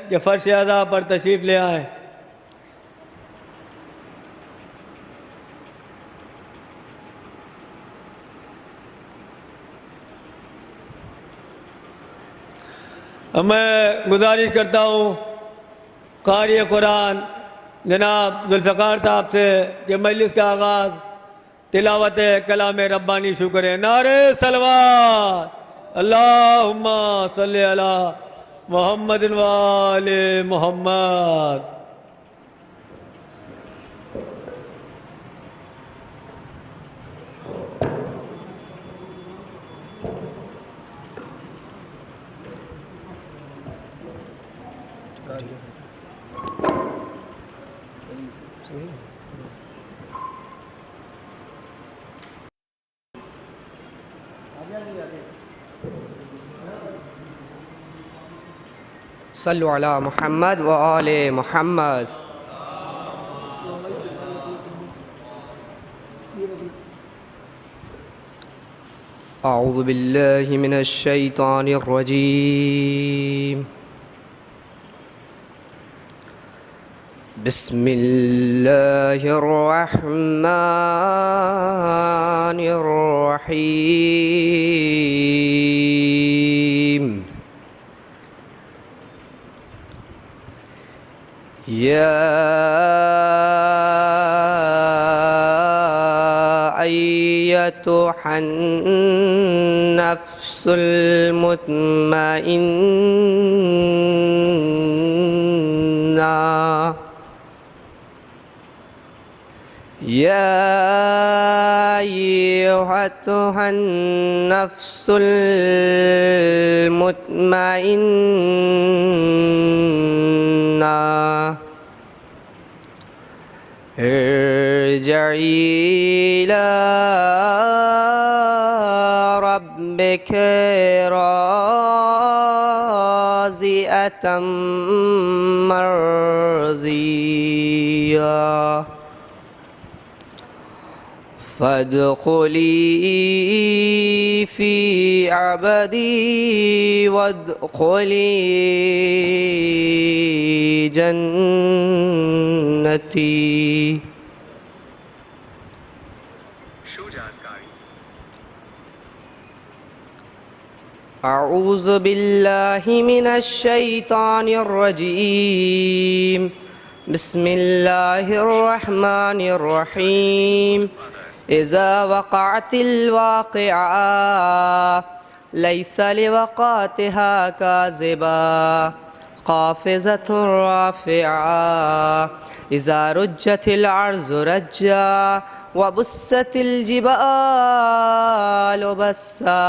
کہ فرش اعضاء پر تشریف لے آئیں۔ میں گزارش کرتا ہوں قاری قرآن جناب ذوالفقار صاحب سے کہ مجلس کا آغاز تلاوت کلام ربانی شروع کریں۔ نعرہ صلوات، اللہم صلی علی محمد و آل محمد۔ صلو علی محمد و آل محمد۔ اعوذ باللہ من الشیطان الرجیم، بسم اللہ الرحمن الرحیم۔ یا ایتھا النفس المطمئنہ، یا ایتھا النفس المطمئنہ، ارجعی الی ربک راضیۃ مرضیہ، فادخلی فی عبدی وادخلی جنتی۔ اعوذ باللہ من الشیطان الرجیم، بسم اللہ الرحمن الرحیم۔ اذا وقعت الواقعہ لیس لوقعتها کاذبہ خافضۃ رافعہ، اذا رجت الارض رجا وبست الجبال بسا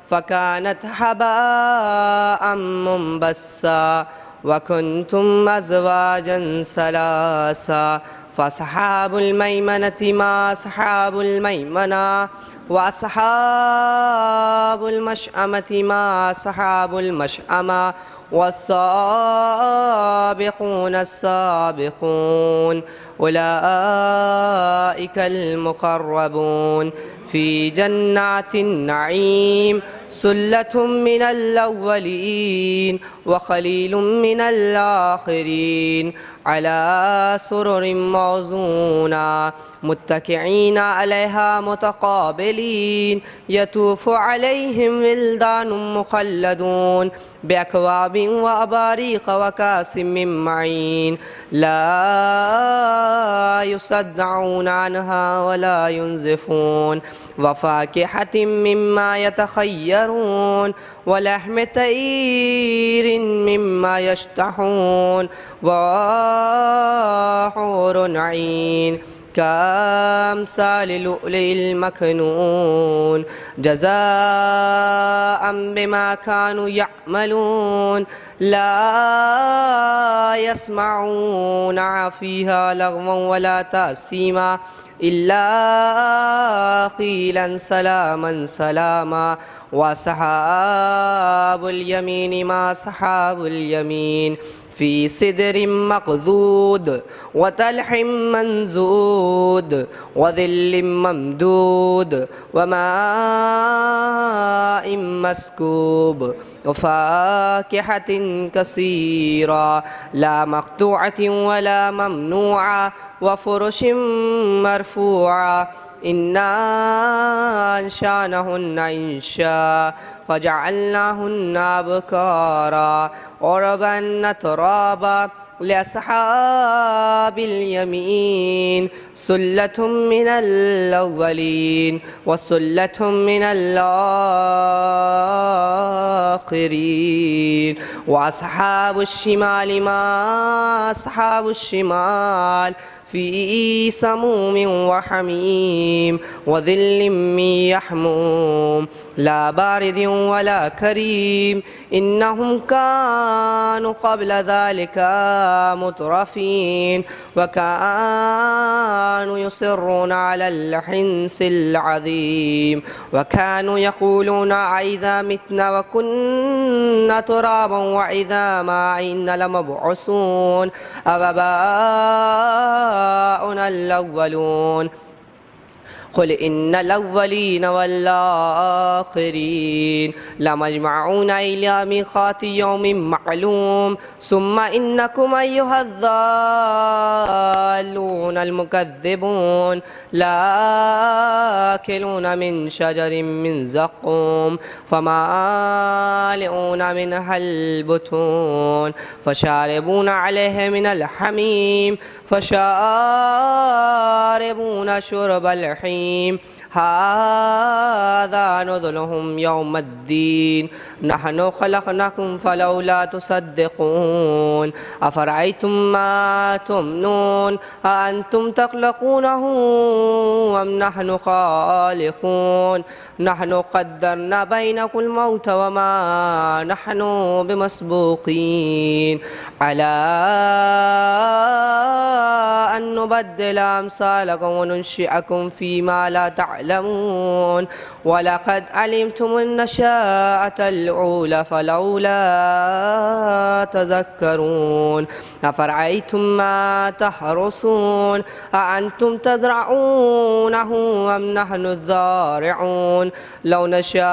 فكانت هباء منبثا، وكنتم أزواجا ثلاثا، فأصحاب الميمنة ما أصحاب الميمنة، وأصحاب المشأمة ما أصحاب المشأمة، والسابقون السابقون أولئك المقربون في جنات النعيم، ثلة من الأولين وقليل من الآخرين، على سرر موضونة متكئين عليها متقابلين، يطوف عليهم ولدان مخلدون بأكواب وأباريق وكأس من معين، لا يصدعون عنها ولا ينزفون، وفاكهة مما يتخيرون، ولحم طير مما يشتهون، وحور عين كأمثال اللؤلؤ المكنون، جزاء بما كانوا يعملون، لا يسمعون فيها لغوا ولا تأثيما، إلا قيلا سلاما سلاما وأصحاب اليمين ما أصحاب اليمين في سدر مقضود وطلح منزود وظل ممدود وماء مسكوب وفاكهة كثيرة لا مقطوعة ولا ممنوعة وفرش مرفوعة إنا أنشأناهن إنشاء فجعلناهن أبكارا عربا أترابا لأصحاب اليمين سلة من الأولين وسلة من الآخرين وأصحاب الشمال ما أصحاب الشمال في سموم وحميم وظل من يحموم لا بارد ولا كريم إنهم كانوا قبل ذلك مترفين وكانوا يصرون على الحنث العظيم وكانوا يقولون أإذا متنا وكنا ترابا وعظاما أإنا لمبعوثون أآباؤنا الأولون قل إن الأولين والآخرين لمجمعون إلى ميقات يوم معلوم ثم إنكم أيها الضالون المكذبون لآكلون من شجر من زقوم فمالئون منها البطون فشاربون عليه من الحميم فشاربون شرب الحميم هذا نزلهم يوم الدين نحن خلقناكم فلولا تصدقون أفرأيتم ما تمنون أأنتم تخلقونه أم نحن خالقون نحن قدرنا بينكم الموت وما نحن بمسبوقين على أن نبدل أمثالكم وننشئكم فيما لا تعلمون ولقد علمتم النشاءة الأولى فلولا تذكرون أفرأيتم ما تحرثون أأنتم تزرعونه أم نحن الزارعون لو نشاء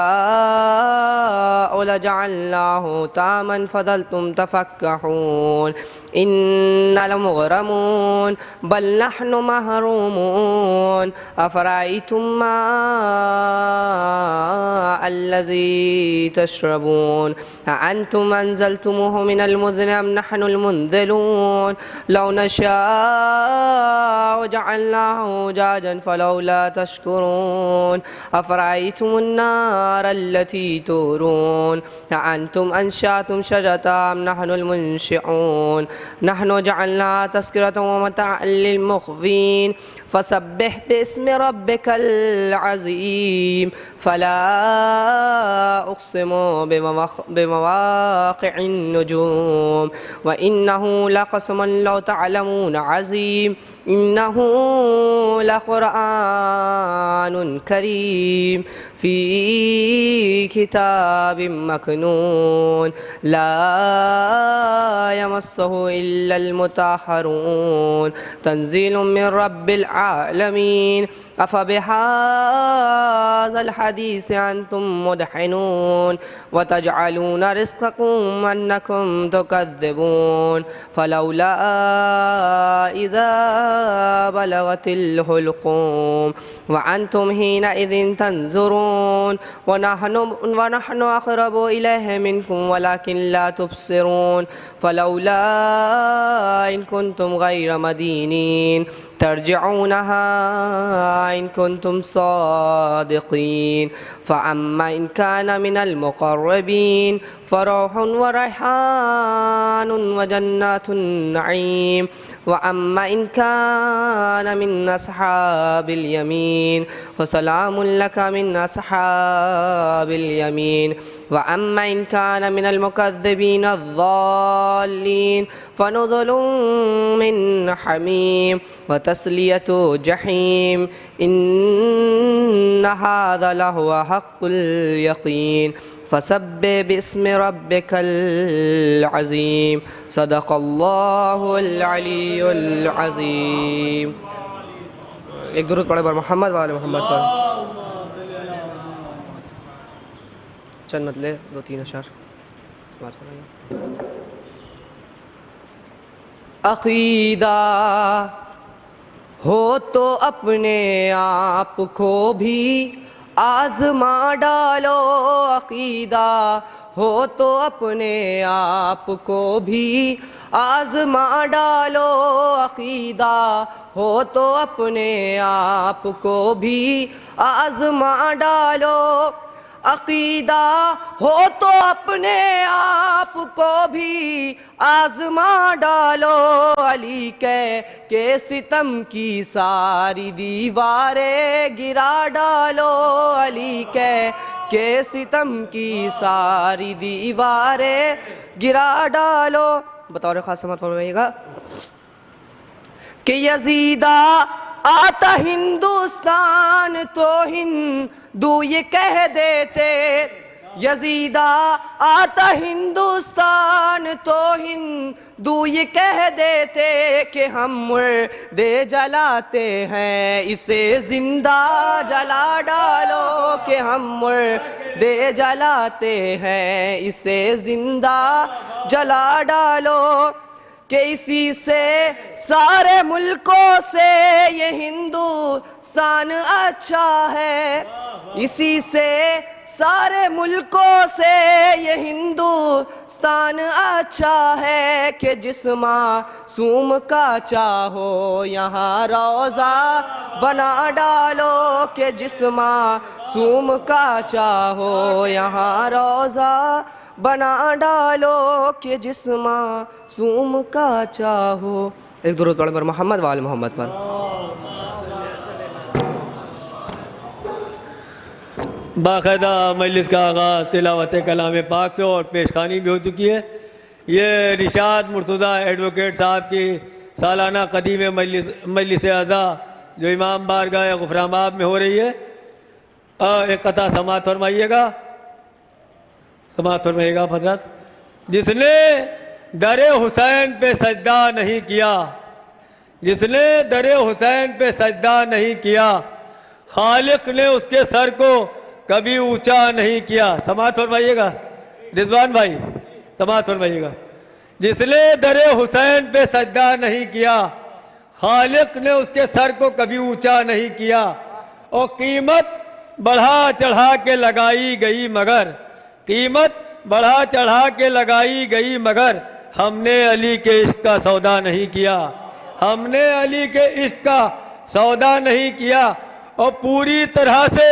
لجعلناه طعاما فظلتم تفكهون إنا لمغرمون بل نحن محرومون أفرأيتم ما الذي تشربون أأنتم أنزلتموه من المزن أم نحن المنزلون لو نشاء جعلناه أجاجا فلولا تشكرون أفرأيتم النار التي تورون أأنتم أنشأتم شجرتها أم نحن المنشئون نحن جعلناها تذكرة ومتاعا للمقوين فسبح باسم ربك العظيم فلا أقسم بمواقع النجوم وإنه لقسم لو تعلمون عظيم إنه لقرآن كريم في كتاب مكنون لا يمسه إلا المطهرون تنزيل من رب العالمين أفبهذا الحديث أنتم مدحنون وتجعلون رزقكم أنكم تكذبون فلولا إذا بلغت الحلقوم وأنتم حينئذ تنظرون ونحن أقرب إليه منكم ولكن لا تبصرون فلولا إن كنتم غير مدينين ترجعونها إن كنتم صادقين فأما إن كان من المقربين فروح وريحان وجنات النعيم وأما إن كان من أصحاب اليمين فسلام لك من أصحاب اليمين وأما إن كان من المكذبين الضالين فنزل من حميم تسلیۃ جحیم ان ھذا لہو حق الیقین فسبح باسم ربک العظیم صدق اللہ العلی العظیم۔ ایک درود پڑھے بر محمد وآل محمد پر، چند مطلع 2-3 اشعار سماعت فرمائیے۔ عقیدہ ہو تو اپنے آپ کو بھی آزما ڈالو، عقیدہ ہو تو اپنے آپ کو بھی آزما ڈالو، عقیدہ ہو تو اپنے آپ کو بھی آزما ڈالو، عقیدہ ہو تو اپنے آپ کو بھی آزما ڈالو، علی کے ستم کی ساری دیواریں گرا ڈالو، علی کے ستم کی ساری دیواریں گرا ڈالو۔ بطور خاص سماعت فرمائیے گا کہ یزیدہ آتا ہندوستان تو ہندو یہ کہہ دیتے، یزیدہ آتا ہندوستان تو ہندو یہ کہہ دیتے کہ ہم مردے جلاتے ہیں اسے زندہ جلا ڈالو، کہ ہم مردے جلاتے ہیں اسے زندہ جلا ڈالو، کہ اسی سے سارے ملکوں سے یہ ہندوستان اچھا ہے، اسی سے سارے ملکوں سے یہ ہندوستان اچھا ہے، کہ جس معصوم کا چاہو یہاں روضہ بنا ڈالو، کہ جس معصوم کا چاہو یہاں روضہ بنا ڈالو، کہ جس معصوم کا چاہو۔ ایک درود پڑھیں پر محمد وآل محمد پر۔ باقاعدہ مجلس کا آغاز تلاوت کلام پاک سے اور پیشخوانی بھی ہو چکی ہے۔ یہ رشاد مرتضیٰ ایڈوکیٹ صاحب کی سالانہ قدیم مجلس اعضا جو امام بارگاہ غفران آباد میں ہو رہی ہے، ایک قطعہ سماعت فرمائیے گا، سماعت فرمائیے گا حضرت۔ جس نے در حسین پہ سجدہ نہیں کیا، جس نے در حسین پہ سجدہ نہیں کیا، خالق نے اس کے سر کو کبھی اونچا نہیں کیا۔ سماعت فرمائیے گا رضوان بھائی، سماعت فرمائیے گا۔ جس نے در حسین پہ سجدہ نہیں کیا، خالق نے اس کے سر کو کبھی اونچا نہیں کیا، اور قیمت بڑھا چڑھا کے لگائی گئی مگر، قیمت بڑھا چڑھا کے لگائی گئی مگر ہم نے علی کے عشق کا سودا نہیں کیا، ہم نے علی کے عشق کا سودا نہیں کیا، اور پوری طرح سے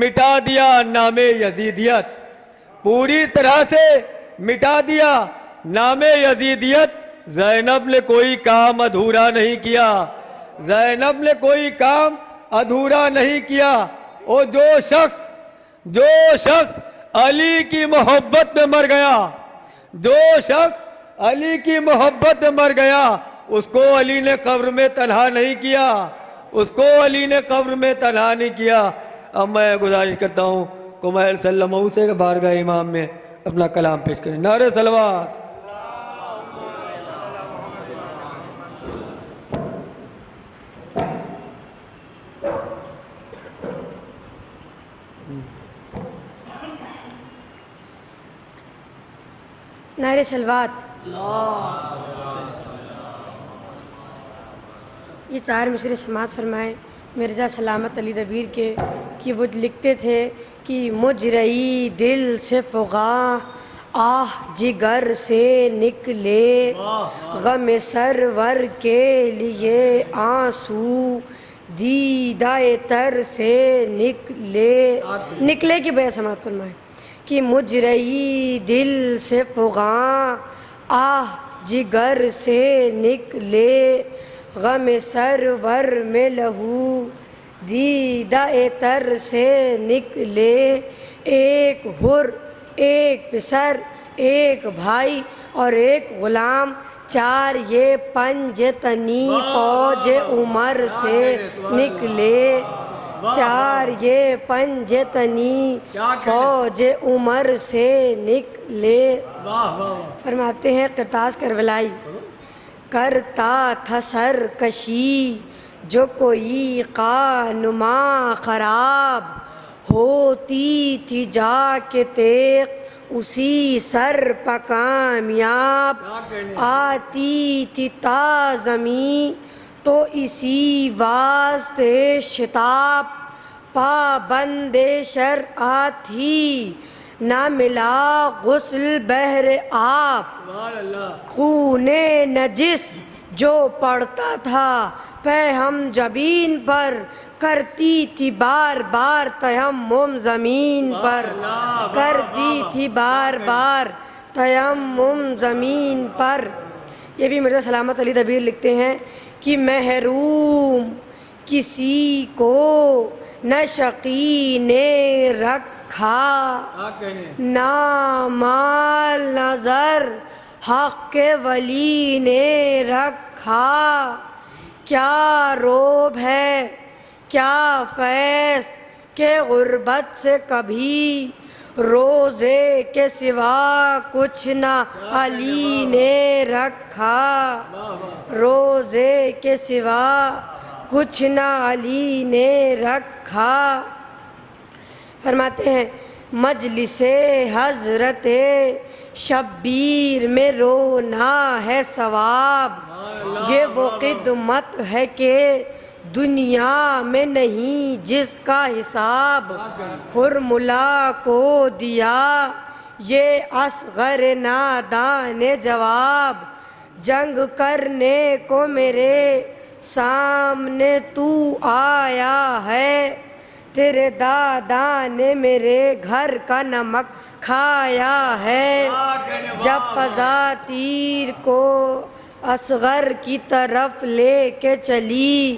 مٹا دیا نام یزیدیت، پوری طرح سے مٹا دیا نام یزیدیت۔ زینب نے کوئی کام ادھورا نہیں کیا، زینب نے کوئی کام ادھورا نہیں کیا، اور جو شخص علی کی محبت میں مر گیا، جو شخص علی کی محبت میں مر گیا، اس کو علی نے قبر میں تنہا نہیں کیا، اس کو علی نے قبر میں تنہا نہیں کیا۔ اب میں گزارش کرتا ہوں کمیل صلی اللہ علیہ وسلم سے بارگاہ امام میں اپنا کلام پیش کریں۔ نعرہ صلوات۔ نعرہ صلوات۔ یہ 4 مصرے سماعت فرمائیں مرزا سلامت علی دبیر کے، کہ وہ لکھتے تھے کہ مجھ رہی دل سے فغاں آہ جگر سے نکلے، غم سرور کے لیے آنسو دیدہ تر سے نکلے کی بے سماعت فرمائیں کہ مجھ رہی دل سے فغاں آہ جگر سے نکلے، غم سرور میں لہو دیدہ تر سے نکلے، ایک حر ایک پسر ایک بھائی اور ایک غلام، 4 یہ پنج تنی فوج عمر سے نکلے، 4 یہ پنج تنی فوج عمر سے نکلے۔ فرماتے ہیں قرطاس کربلائی، کرتا تھا سرکشی جو کوئی قانما خراب، ہوتی تھی جا کے تیغ اسی سر پہ کامیاب، آتی تھی تا زمیں تو اسی واسطے شتاب، پابند شرع تھی نہ ملا غسل بہر آب، خون نجس جو پڑتا تھا پہ ہم جبین پر، کرتی تھی بار بار تیمم زمین پر، کرتی تھی بار بار تیمم زمین پر۔ یہ بھی مرزا سلامت علی دبیر لکھتے ہیں کہ محروم کسی کو نہ شقی نے رکھا، نہ مال نظر حق کے ولی نے رکھا، کیا روب ہے کیا فیض کہ غربت سے کبھی، روزے کے سوا کچھ نہ علی نے رکھا، روزے کے سوا کچھ نہ علی نے رکھا۔ فرماتے ہیں مجلس حضرت شبیر میں رونا ہے ثواب، یہ وہ خدمت ہے کہ دنیا میں نہیں جس کا حساب، حرملا کو دیا یہ اصغر نادان نے جواب، جنگ کرنے کو میرے سامنے تو آیا ہے، تیرے دادا نے میرے گھر کا نمک کھایا ہے، جب قضا تیر کو اصغر کی طرف لے کے چلی،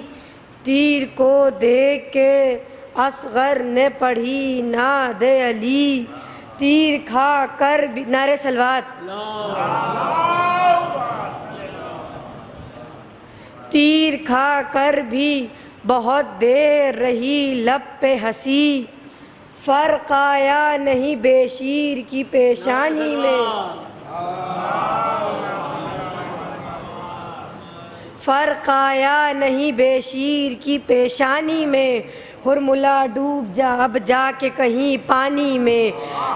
تیر کو دیکھ کے اصغر نے پڑھی نعت علی، تیر کھا کر بھی نعرہ صلوات، تیر کھا کر بھی بہت دیر رہی لب پہ ہنسی، فرق آیا نہیں بے شیر کی پیشانی میں، فرق آیا نہیں بے شیر کی پیشانی میں، حرملا ڈوب جا اب جا کے کہیں پانی میں،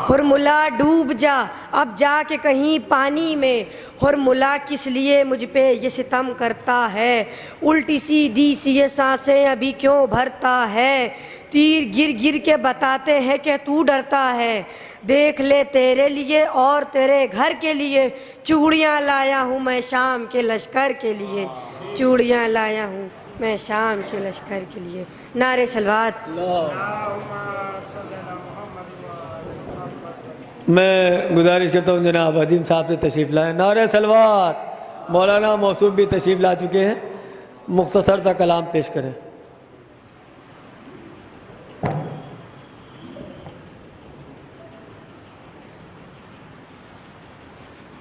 حرملا ڈوب جا اب جا کے کہیں پانی میں، حرملا کس لیے مجھ پہ یہ ستم کرتا ہے، الٹی سیدھی سی یہ سانسیں ابھی کیوں بھرتا ہے، تیر گر گر کے بتاتے ہیں کہ تو ڈرتا ہے، دیکھ لے تیرے لیے اور تیرے گھر کے لیے، چوڑیاں لایا ہوں میں شام کے لشکر کے لیے، چوڑیاں لایا ہوں میں شام کے لشکر کے لیے، نعرہ صلوات۔ میں گزارش کرتا ہوں جناب عظیم صاحب سے تشریف لائیں، نعرہ صلوات۔ مولانا موصوف بھی تشریف لا چکے ہیں، مختصر سا کلام پیش کریں۔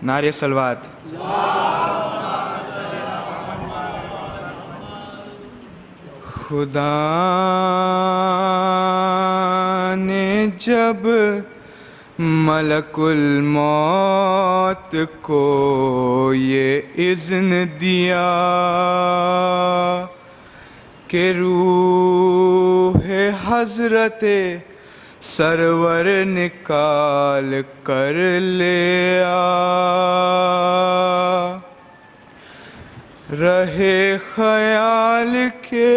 نعرہ صلوات۔ خدا نے جب ملک الموت کو یہ اذن دیا کہ روح حضرت سرور نکال کر لے آ، رہے خیال کے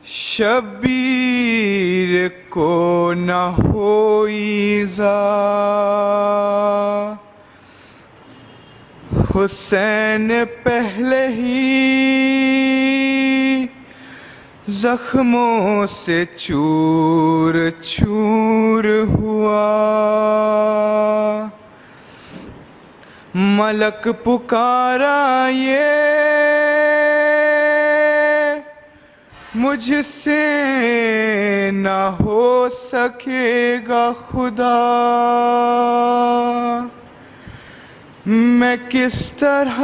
شبیر کو نہ ہوئی زا، حسین پہلے ہی زخموں سے چور چور ہوا، ملک پکارا یہ مجھ سے نہ ہو سکے گا خدا، میں کس طرح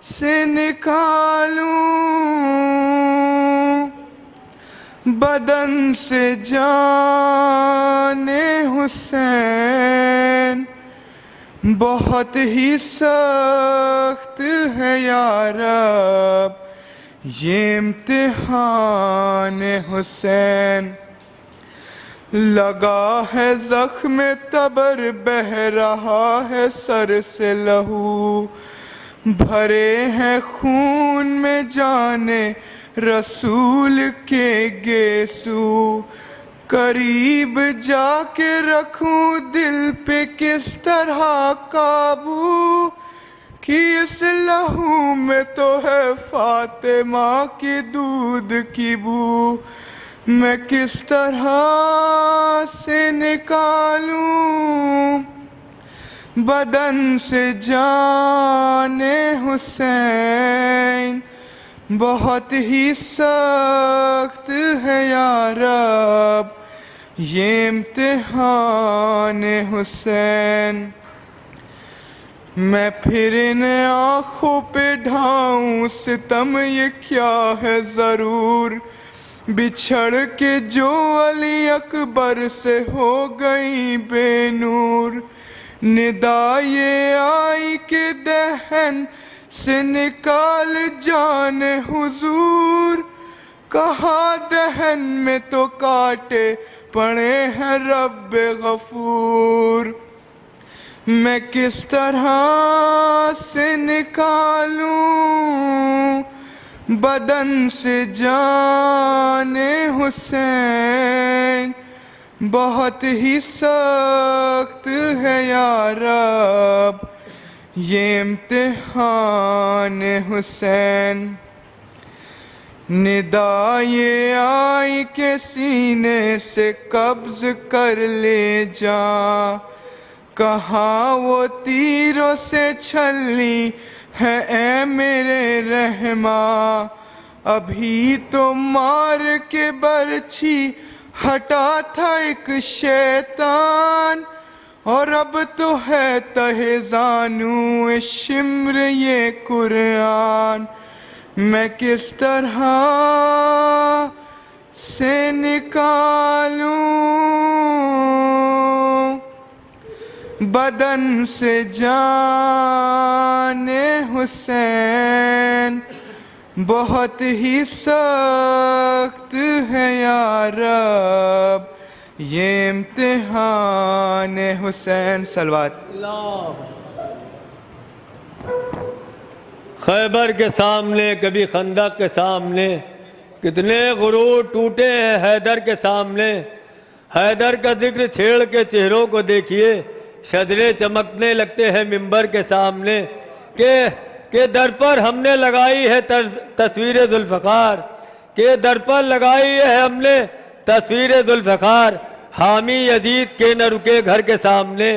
سے نکالوں بدن سے جان حسین، بہت ہی سخت ہے یا رب یہ امتحان حسین، لگا ہے زخم تبر بہہ رہا ہے سر سے لہو، بھرے ہیں خون میں جانے رسول کے گیسو، قریب جا کے رکھوں دل پہ کس طرح قابو، کہ اس لہو میں تو ہے فاطمہ کی دودھ کی بو، میں کس طرح سے نکالوں بدن سے جان حسین، بہت ہی سخت ہے یا رب یہ امتحان حسین، میں پھر ان آنکھوں پہ ڈھاؤں ستم یہ کیا ہے ضرور، بچھڑ کے جو علی اکبر سے ہو گئی بے نور، ندا یہ آئی کہ دہن سے نکال جان حضور، کہا دہن میں تو کانٹے پڑے ہیں رب غفور، میں کس طرح سے نکالوں بدن سے جان حسین، بہت ہی سخت ہے یا رب یہ امتحان حسین، ندا یہ آئی کہ سینے سے قبض کر لے جا، کہاں وہ تیروں سے چھلنی ہے اے میرے رحماں، ابھی تو مار کے برچھی ہٹا تھا ایک شیطان، اور اب تو ہے تہ زانو شمر یہ قرآن، میں کس طرح سے نکالوں بدن سے جان حسین، بہت ہی سخت ہے یا رب یہ امتحان حسین، صلوات۔ خیبر کے سامنے، کبھی خندق کے سامنے، کتنے غرور ٹوٹے ہیں حیدر کے سامنے، حیدر کا ذکر چھیڑ کے چہروں کو دیکھیے، شجرے چمکنے لگتے ہیں ممبر کے سامنے، کہ در پر ہم نے لگائی ہے تصویر ذوالفقار، کہ در پر لگائی ہے ہم نے تصویر ذوالفقار، حامی یزید کے نہ رکے گھر کے سامنے،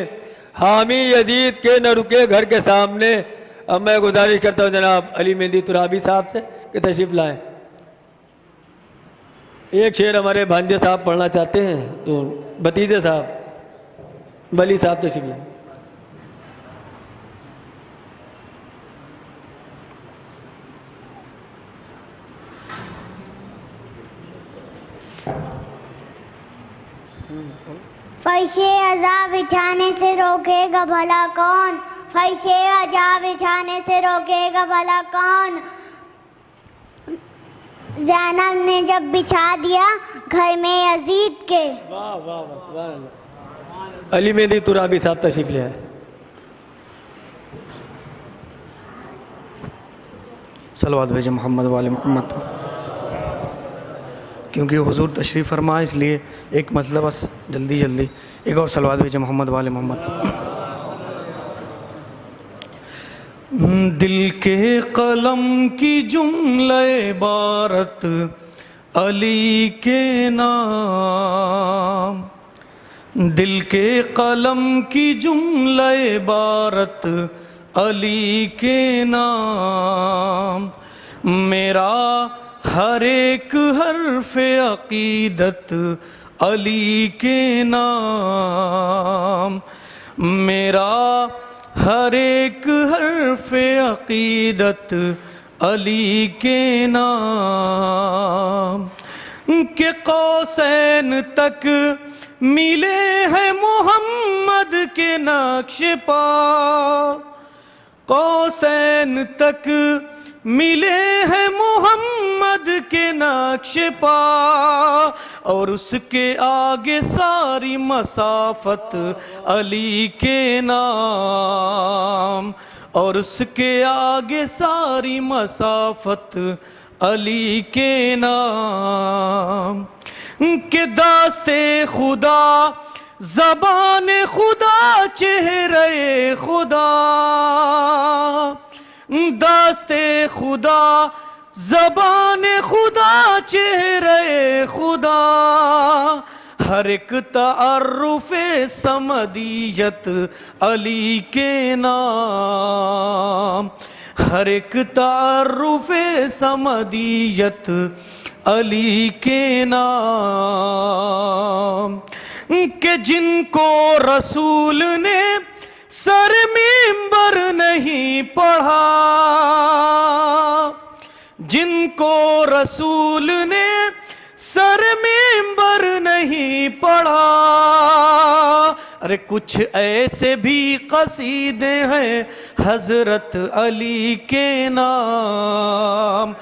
حامی یزید کے نہ رکے گھر کے سامنے۔ اب میں گزارش کرتا ہوں جناب علی مہندی ترابی صاحب سے کہ تشریف لائیں، ایک شعر ہمارے بھانجے صاحب پڑھنا چاہتے ہیں، تو بھتیجے صاحب ولی صاحب تشریف لائیں۔ فرش عذاب بچھانے سے روکے گا بھلا کون، فرش عذاب بچھانے سے روکے گا بھلا کون، زینب نے جب بچھا دیا گھر میں یزید کے۔ واہ واہ سبحان اللہ۔ علی مہندی ترابی صاحب تشریف لے آئے۔ صلوات بھیجے محمد والے محمد، کیونکہ حضور تشریف فرما اس لیے ایک مسئلہ بس جلدی ایک اور صلوات بھیجے محمد والے محمد۔ دل کے قلم کی جملہ عبارت علی کے نام، دل کے قلم کی جملہ عبارت علی کے نام، میرا ہر ایک حرف عقیدت علی کے نام، میرا ہر ایک حرف عقیدت علی کے نام، کہ قوسین تک ملے ہیں محمد کے نقش پا، قوسین تک ملے ہیں محمد کے نقش پا، اور اس کے آگے ساری مسافت علی کے نام، اور اس کے آگے ساری مسافت علی کے نام، کہ داستے خدا زبان خدا چہرے خدا، داستے خدا زبان خدا چہرے خدا، ہر ایک تعارف سمدیت علی کے نام، ہر ایک تعارف سمدیت علی کے نام، کہ جن کو رسول نے سر منبر نہیں پڑھا، جن کو رسول نے سر منبر نہیں پڑھا، ارے کچھ ایسے بھی قصیدے ہیں حضرت علی کے نام،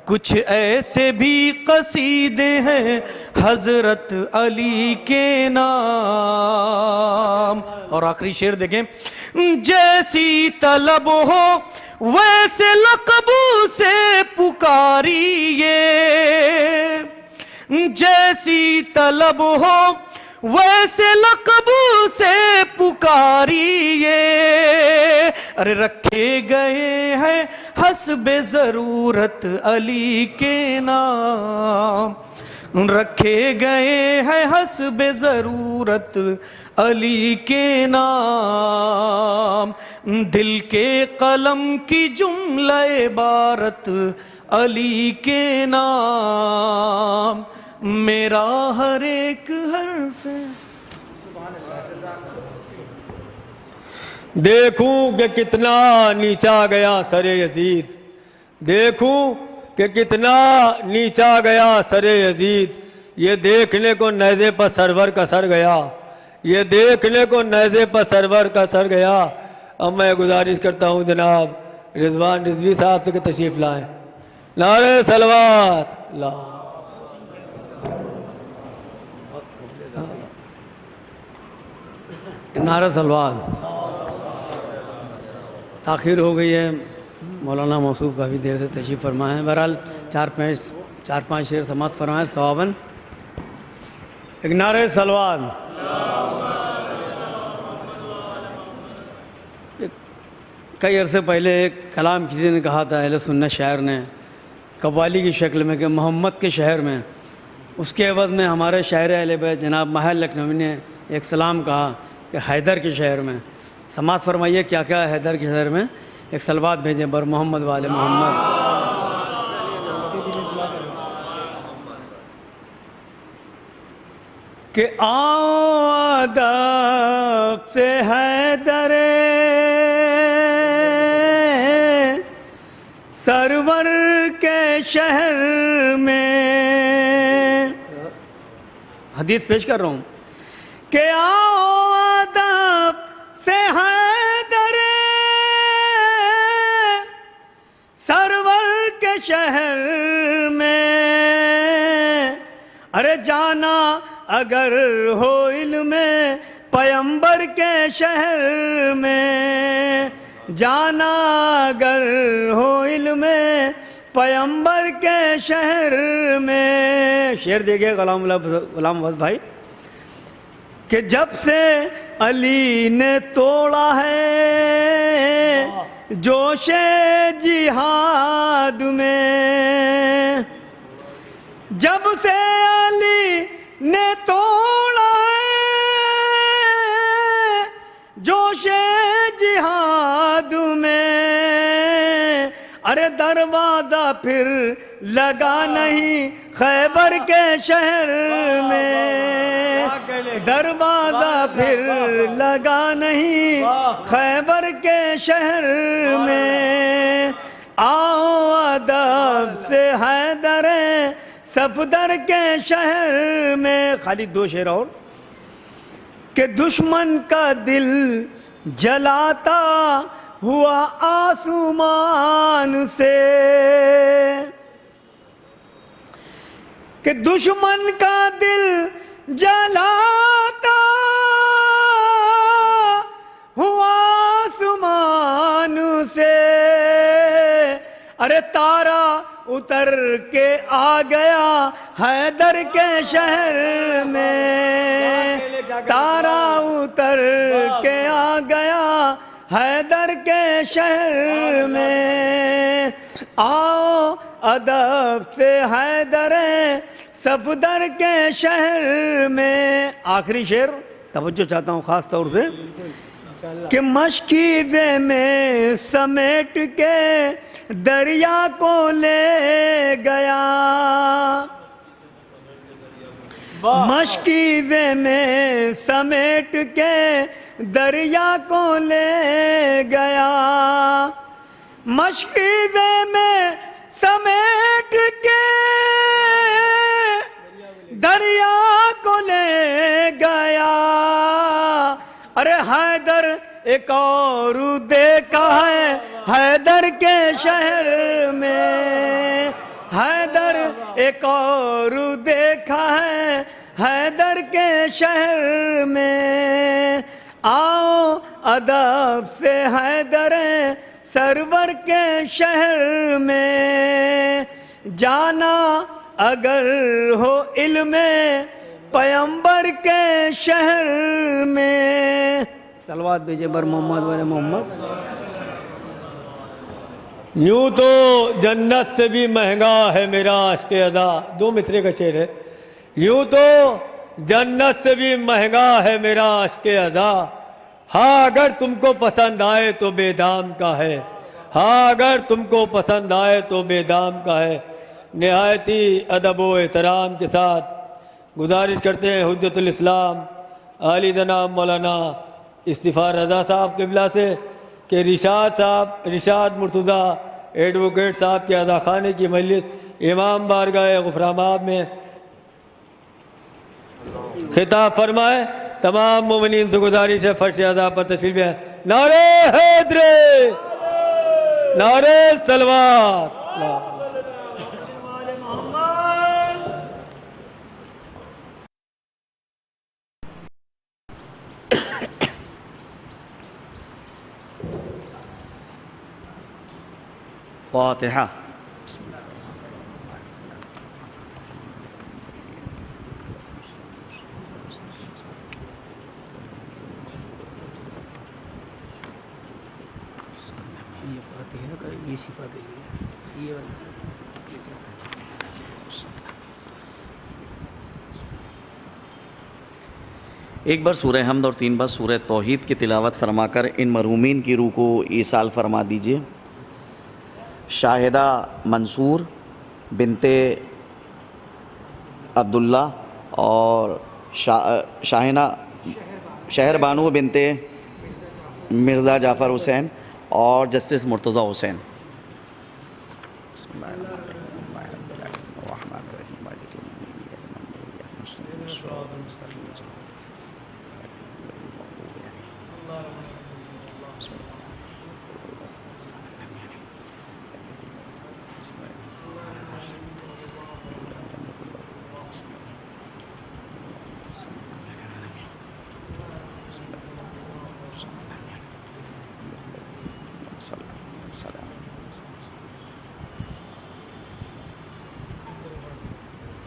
کچھ ایسے بھی قصیدے ہیں حضرت علی کے نام۔ اور آخری شعر دیکھیں، جیسی طلب ہو ویسے لقب سے پکاریے، جیسی طلب ہو ویسے لقب سے پکاریے، ارے رکھے گئے ہیں حسب ضرورت علی کے نام، رکھے گئے ہیں حسب ضرورت علی کے نام، دل کے قلم کی جملہ عبارت علی کے نام، میرا ہر ایک حرف ہے۔ دیکھوں کہ کتنا نیچا گیا سر یزید، دیکھوں کہ کتنا نیچا گیا سر یزید، یہ دیکھنے کو نیزے پر سرور کا سر گیا، یہ دیکھنے کو نیزے پر سرور کا سر گیا۔ اب میں گزارش کرتا ہوں جناب رضوان رضوی صاحب سے کہ تشریف لائیں۔ نعرہ صلوات اللہ، نعرہ صلوات۔ تاخیر ہو گئی ہے، مولانا موصوف کافی دیر سے تشریف فرمائے ہیں، بہرحال چار پانچ شعر سماعت فرمائیں ثواباً۔ ایک نعرہ صلوات۔ کئی عرصے پہلے ایک کلام کسی نے کہا تھا اہل سنت شاعر نے قوالی کی شکل میں کہ محمد کے شہر میں، اس کے عوض میں ہمارے شاعر اہل بیت جناب ماہر لکھنوی نے ایک سلام کہا کہ حیدر کے شہر میں۔ سماعت فرمائیے کیا کیا ہے حیدر کے شہر میں، ایک صلوات بھیجیں بر محمد والے محمد۔ کہ آؤ ادب سے حیدر سرور کے شہر میں، حدیث پیش کر رہا ہوں کہ آؤ ادب سے حیدر سرور کے شہر میں، ارے جانا اگر ہو علم پیمبر کے شہر میں، جانا اگر ہو علم پیمبر کے شہر میں۔ شعر دیکھیے غلام وحد بھائی کہ جب سے علی نے توڑا ہے جوش جہاد میں، جب سے علی نے توڑا ہے جوش جہاد میں، ارے دروازہ پھر لگا نہیں خیبر کے شہر میں، دروازہ پھر لگا نہیں خیبر کے شہر میں، آؤ ادب سے حیدر صفدر کے شہر میں۔ خالد دو شعر اور کہ دشمن کا دل جلاتا ہوا آسمان سے، کہ دشمن کا دل جلاتا ہوا آسمان سے، ارے تارا اتر کے آ گیا حیدر کے شہر میں، تارا اتر کے آ گیا حیدر کے شہر میں، آؤ ادب سے حیدر صفدر کے شہر میں۔ آخری شعر توجہ چاہتا ہوں خاص طور سے کہ مشکیزے میں سمیٹ کے دریا کو لے گیا، مشکیزے میں سمیٹ کے دریا کو لے گیا، مشکیزے میں سمیٹ کے دریا کو لے گیا، ارے حیدر ایک اور دیکھا ہے حیدر کے شہر میں، حیدر ایک اور دیکھا ہے حیدر کے شہر میں، آؤ ادب سے حیدر سرور کے شہر میں، جانا اگر ہو علم پیمبر کے شہر میں۔ صلوات بھیجے بر محمد و محمد۔ یوں تو جنت سے بھی مہنگا ہے میرا عشق ادا، دو مصرے کا شعر ہے۔ یوں تو جنت سے بھی مہنگا ہے میرا عشق ادا، ہاں اگر تم کو پسند آئے تو بے دام کا ہے، ہاں اگر تم کو پسند آئے تو بے دام کا ہے۔ نہایت ہی ادب و احترام کے ساتھ گزارش کرتے ہیں حجت الاسلام عالی جناب مولانا استغفار رضا صاحب قبلہ سے کہ رشاد مرتضیٰ ایڈوکیٹ صاحب کے ادا خانے کی مجلس امام بارگاہ غفرآباد میں خطاب فرمائے۔ تمام مومنین سے گزارش ہے فرش ادا پر تشریف ہے۔ نعرہ حیدر، نعرہ صلوات۔ فاتحہ۔ ایک بار سورہ حمد اور 3 بار سورہ توحید کی تلاوت فرما کر ان مرحومین کی روح کو ایصال فرما دیجیے۔ شاہدہ منصور بنت عبداللہ اور شاہنہ شہر بانو بنت مرزا جعفر حسین اور جسٹس مرتضیٰ حسین۔ بسم اللہ الرحمن الرحیم۔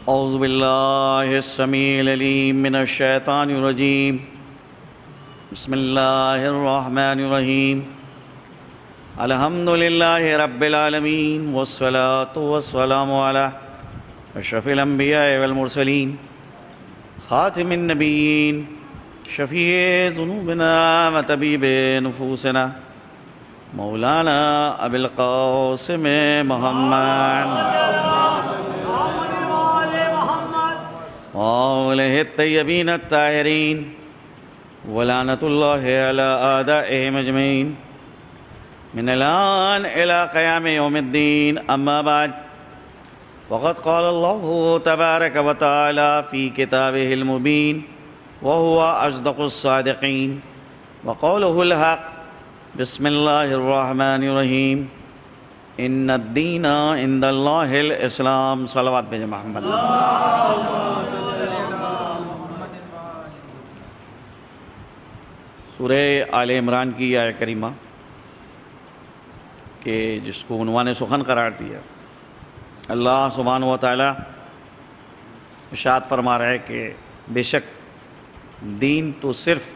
اعوذ باللہ السمیع العلیم من الشیطان الرجیم، بسم اللہ الرحمن الرحیم، الحمد للہ رب العالمین والصلاة والسلام علی اشرف الانبیاء والمرسلین خاتم النبیین شفیع ذنوبنا و طبیب نفوسنا مولانا ابی القاسم محمد وآلہ الطیبین الطاہرین ولعنۃ اللہ علی اعدائہم اجمعین من الآن إلى قيام يوم الدين أما بعد وقد قال الله تبارك وتعالى في كتابه المبين وهو أصدق الصادقين وقوله الحق بسم الله الرحمن الرحيم إن الدين عند الله الإسلام صلوات بجے محمد. سورہ آل عمران کی آیہ کریمہ کہ جس کو عنوان سخن قرار دیا، اللہ سبحانہ و تعالیٰ ارشاد فرما رہا ہے کہ بے شک دین تو صرف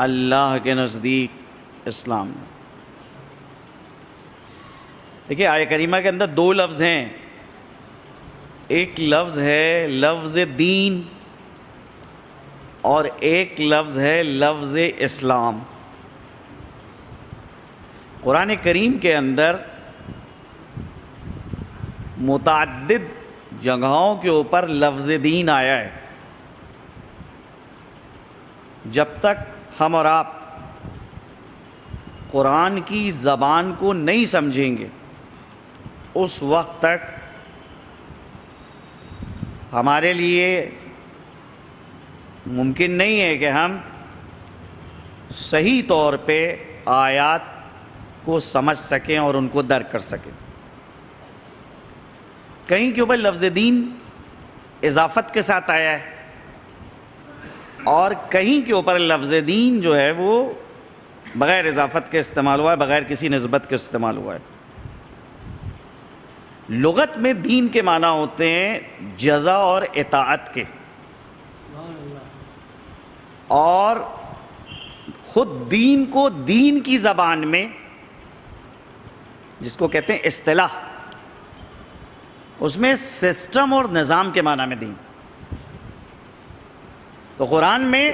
اللہ کے نزدیک اسلام ہے. دیکھیے آیہ کریمہ کے اندر دو لفظ ہیں، ایک لفظ ہے لفظ دین اور ایک لفظ ہے لفظ اسلام. قرآن کریم کے اندر متعدد جگہوں کے اوپر لفظ دین آیا ہے. جب تک ہم اور آپ قرآن کی زبان کو نہیں سمجھیں گے اس وقت تک ہمارے لیے ممکن نہیں ہے کہ ہم صحیح طور پہ آیات کو سمجھ سکیں اور ان کو درک کر سکیں. کہیں کے اوپر لفظ دین اضافت کے ساتھ آیا ہے اور کہیں کے اوپر لفظ دین جو ہے وہ بغیر اضافت کے استعمال ہوا ہے، بغیر کسی نسبت کے استعمال ہوا ہے. لغت میں دین کے معنی ہوتے ہیں جزا اور اطاعت کے، اور خود دین کو دین کی زبان میں جس کو کہتے ہیں اصطلاح، اس میں سسٹم اور نظام کے معنی میں دین. تو قرآن میں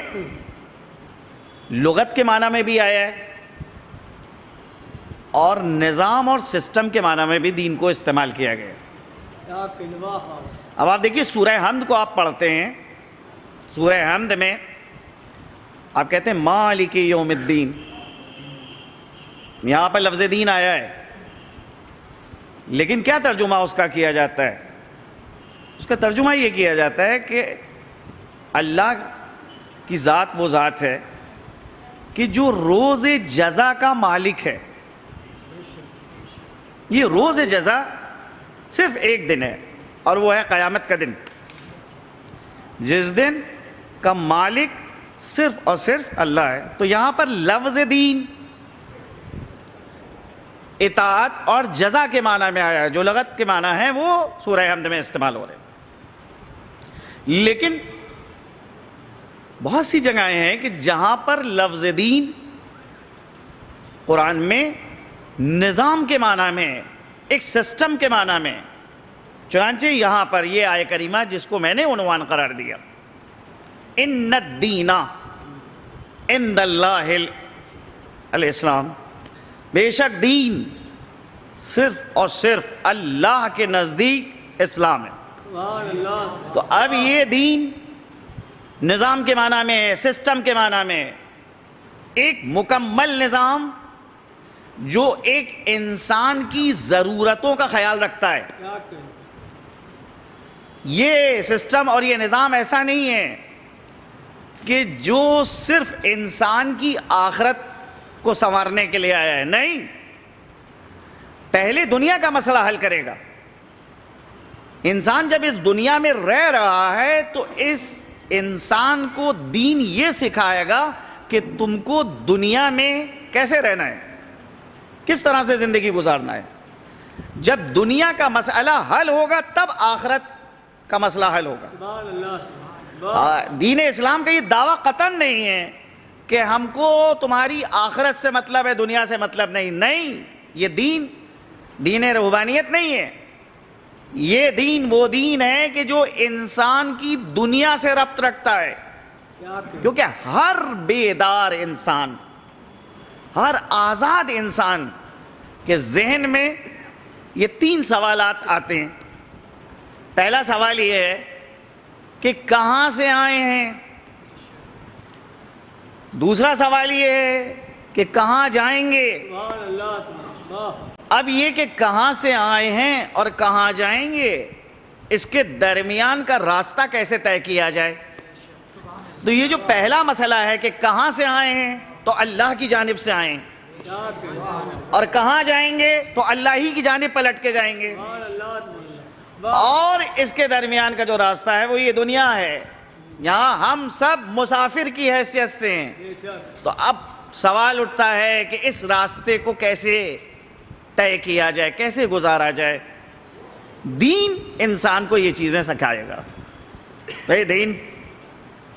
لغت کے معنی میں بھی آیا ہے اور نظام اور سسٹم کے معنی میں بھی دین کو استعمال کیا گیا ہے. اب آپ دیکھیے سورہ حمد کو آپ پڑھتے ہیں، سورہ حمد میں آپ کہتے ہیں مالک یوم الدین، یہاں پر لفظ دین آیا ہے، لیکن کیا ترجمہ اس کا کیا جاتا ہے؟ اس کا ترجمہ یہ کیا جاتا ہے کہ اللہ کی ذات وہ ذات ہے کہ جو روز جزا کا مالک ہے. یہ روز جزا صرف ایک دن ہے اور وہ ہے قیامت کا دن، جس دن کا مالک صرف اور صرف اللہ ہے. تو یہاں پر لفظ دین اطاعت اور جزا کے معنی میں آیا ہے، جو لغت کے معنی ہیں وہ سورہ حمد میں استعمال ہو رہے ہیں. لیکن بہت سی جگہیں ہیں کہ جہاں پر لفظ دین قرآن میں نظام کے معنی میں، ایک سسٹم کے معنی میں. چنانچہ یہاں پر یہ آیہ کریمہ جس کو میں نے عنوان قرار دیا، ان الدین عند اللہ الاسلام، بے شک دین صرف اور صرف اللہ کے نزدیک اسلام ہے. تو اب یہ دین نظام کے معنی میں، سسٹم کے معنی میں ایک مکمل نظام جو ایک انسان کی ضرورتوں کا خیال رکھتا ہے. یہ سسٹم اور یہ نظام ایسا نہیں ہے کہ جو صرف انسان کی آخرت کو سنوارنے کے لیے آیا ہے. نہیں، پہلے دنیا کا مسئلہ حل کرے گا. انسان جب اس دنیا میں رہ رہا ہے تو اس انسان کو دین یہ سکھائے گا کہ تم کو دنیا میں کیسے رہنا ہے، کس طرح سے زندگی گزارنا ہے. جب دنیا کا مسئلہ حل ہوگا تب آخرت کا مسئلہ حل ہوگا. دین اسلام کا یہ دعویٰ قطعاً نہیں ہے کہ ہم کو تمہاری آخرت سے مطلب ہے، دنیا سے مطلب نہیں. نہیں، یہ دین رہبانیت نہیں ہے. یہ دین وہ دین ہے کہ جو انسان کی دنیا سے ربط رکھتا ہے. کیونکہ ہر بیدار انسان، ہر آزاد انسان کے ذہن میں یہ 3 سوالات آتے ہیں. پہلا سوال یہ ہے کہ کہاں سے آئے ہیں. دوسرا سوال یہ ہے کہ کہاں جائیں گے. اب یہ کہ کہاں سے آئے ہیں اور کہاں جائیں گے، اس کے درمیان کا راستہ کیسے طے کیا جائے. تو یہ جو پہلا مسئلہ ہے کہ کہاں سے آئے ہیں تو اللہ کی جانب سے آئے ہیں، اور کہاں جائیں گے تو اللہ ہی کی جانب پلٹ کے جائیں گے. اور اس کے درمیان کا جو راستہ ہے وہ یہ دنیا ہے. یہاں ہم سب مسافر کی حیثیت سے ہیں. تو اب سوال اٹھتا ہے کہ اس راستے کو کیسے طے کیا جائے، کیسے گزارا جائے. دین انسان کو یہ چیزیں سکھائے گا. بھائی دین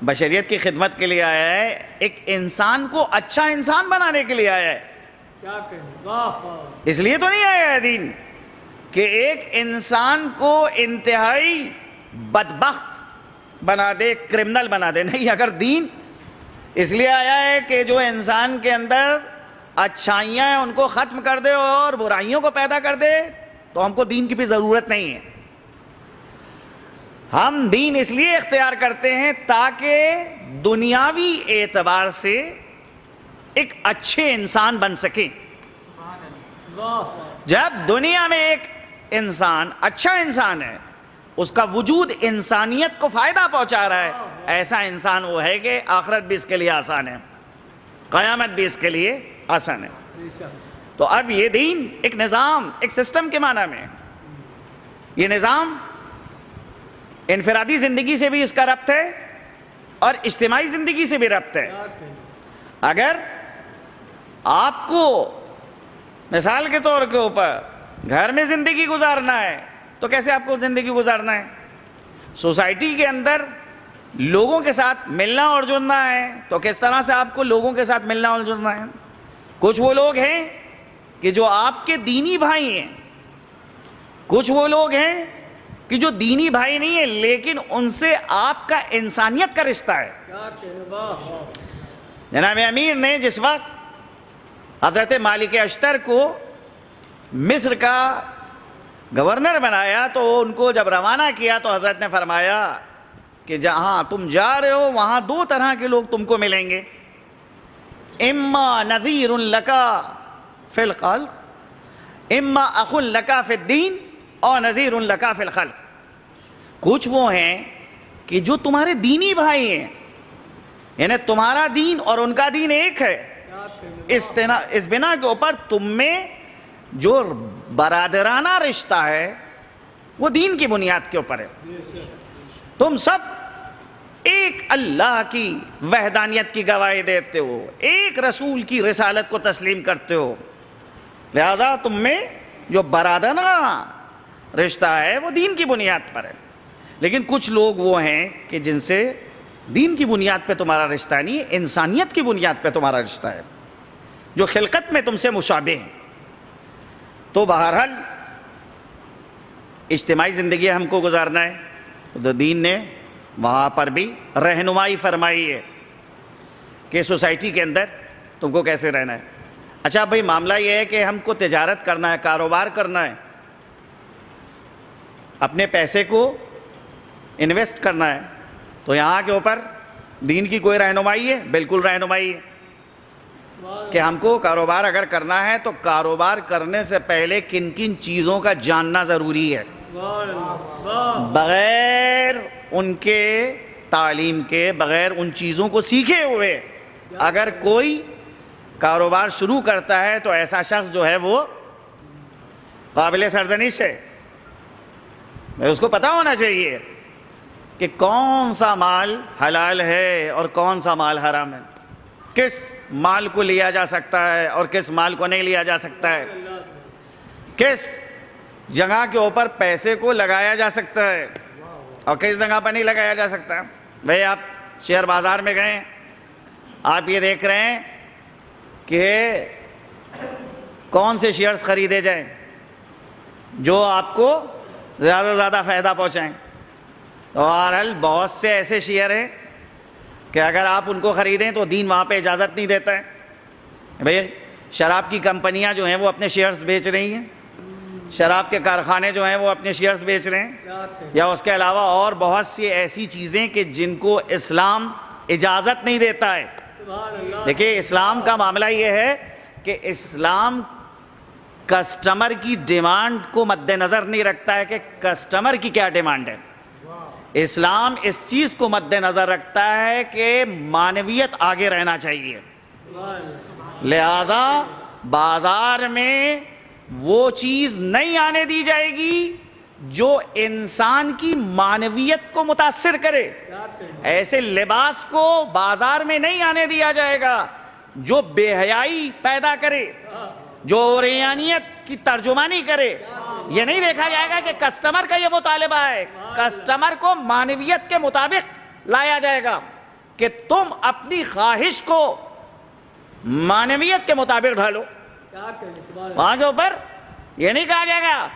بشریت کی خدمت کے لیے آیا ہے، ایک انسان کو اچھا انسان بنانے کے لیے آیا ہے. اس لیے تو نہیں آیا ہے دین کہ ایک انسان کو انتہائی بدبخت بنا دے، کرمنل بنا دے. نہیں، اگر دین اس لیے آیا ہے کہ جو انسان کے اندر اچھائیاں ہیں ان کو ختم کر دے اور برائیوں کو پیدا کر دے، تو ہم کو دین کی بھی ضرورت نہیں ہے. ہم دین اس لیے اختیار کرتے ہیں تاکہ دنیاوی اعتبار سے ایک اچھے انسان بن سکیں. جب دنیا میں ایک انسان اچھا انسان ہے، اس کا وجود انسانیت کو فائدہ پہنچا رہا ہے، ایسا انسان وہ ہے کہ آخرت بھی اس کے لیے آسان ہے، قیامت بھی اس کے لیے آسان ہے. تو اب یہ دین ایک نظام، ایک سسٹم کے معنی میں، یہ نظام انفرادی زندگی سے بھی اس کا ربط ہے اور اجتماعی زندگی سے بھی ربط ہے. اگر آپ کو مثال کے طور کے اوپر گھر میں زندگی گزارنا ہے تو کیسے آپ کو زندگی گزارنا ہے؟ سوسائٹی کے اندر لوگوں کے ساتھ ملنا اور جڑنا ہے تو کس طرح سے آپ کو لوگوں کے ساتھ ملنا اور جڑنا ہے؟ کچھ وہ لوگ ہیں کہ جو آپ کے دینی بھائی ہیں، کچھ وہ لوگ ہیں کہ جو دینی بھائی نہیں ہیں لیکن ان سے آپ کا انسانیت کا رشتہ ہے. جناب امیر نے جس وقت حضرت مالک اشتر کو مصر کا گورنر بنایا تو ان کو جب روانہ کیا تو حضرت نے فرمایا کہ جہاں تم جا رہے ہو وہاں 2 طرح کے لوگ تم کو ملیں گے، اما نذیر لکا فی الخلق اما اخ لکا فی الدین اور نذیر لکا فی الخلق. کچھ وہ ہیں کہ جو تمہارے دینی بھائی ہیں، یعنی تمہارا دین اور ان کا دین ایک ہے. اس بنا کے اوپر تم میں جو برادرانہ رشتہ ہے وہ دین کی بنیاد کے اوپر ہے. تم سب ایک اللہ کی وحدانیت کی گواہی دیتے ہو، ایک رسول کی رسالت کو تسلیم کرتے ہو، لہذا تم میں جو برادرانہ رشتہ ہے وہ دین کی بنیاد پر ہے. لیکن کچھ لوگ وہ ہیں کہ جن سے دین کی بنیاد پہ تمہارا رشتہ نہیں، انسانیت کی بنیاد پہ تمہارا رشتہ ہے، جو خلقت میں تم سے مشابہ ہیں. تو بہرحال اجتماعی زندگی ہم کو گزارنا ہے تو دین نے وہاں پر بھی رہنمائی فرمائی ہے کہ سوسائٹی کے اندر تم کو کیسے رہنا ہے. اچھا بھائی معاملہ یہ ہے کہ ہم کو تجارت کرنا ہے، کاروبار کرنا ہے، اپنے پیسے کو انویسٹ کرنا ہے، تو یہاں کے اوپر دین کی کوئی رہنمائی ہے؟ بالکل رہنمائی ہے کہ ہم کو کاروبار اگر کرنا ہے تو کاروبار کرنے سے پہلے کن کن چیزوں کا جاننا ضروری ہے. بغیر ان کے تعلیم کے، بغیر ان چیزوں کو سیکھے ہوئے اگر کوئی کاروبار شروع کرتا ہے تو ایسا شخص جو ہے وہ قابل سرزنش ہے. اس کو پتہ ہونا چاہیے کہ کون سا مال حلال ہے اور کون سا مال حرام ہے، کس مال کو لیا جا سکتا ہے اور کس مال کو نہیں لیا جا سکتا ہے، کس جگہ کے اوپر پیسے کو لگایا جا سکتا ہے اور کس جگہ پر نہیں لگایا جا سکتا. بھئی آپ شیئر بازار میں گئے، آپ یہ دیکھ رہے ہیں کہ کون سے شیئرز خریدے جائیں جو آپ کو زیادہ سے زیادہ فائدہ پہنچائیں. تو بہرحال بہت سے ایسے شیئر ہیں کہ اگر آپ ان کو خریدیں تو دین وہاں پہ اجازت نہیں دیتا ہے. بھئی شراب کی کمپنیاں جو ہیں وہ اپنے شیئرز بیچ رہی ہیں، شراب کے کارخانے جو ہیں وہ اپنے شیئرز بیچ رہے ہیں، یا اس کے علاوہ اور بہت سی ایسی چیزیں کہ جن کو اسلام اجازت نہیں دیتا ہے۔ دیکھیں اسلام کا معاملہ یہ ہے کہ اسلام کسٹمر کی ڈیمانڈ کو مد نظر نہیں رکھتا ہے کہ کسٹمر کی کیا ڈیمانڈ ہے، اسلام اس چیز کو مد نظر رکھتا ہے کہ معنویت آگے رہنا چاہیے، لہذا بازار میں وہ چیز نہیں آنے دی جائے گی جو انسان کی معنویت کو متاثر کرے، ایسے لباس کو بازار میں نہیں آنے دیا جائے گا جو بے حیائی پیدا کرے، جو عریانیت کی ترجمانی کرے۔ یہ نہیں دیکھا جائے گا کہ کسٹمر کا یہ مطالبہ ہے، کسٹمر کو معنویت کے مطابق لایا جائے گا کہ تم اپنی خواہش کو معنویت کے مطابق ڈھالو۔ وہاں کے اوپر یہ نہیں کہا جائے گا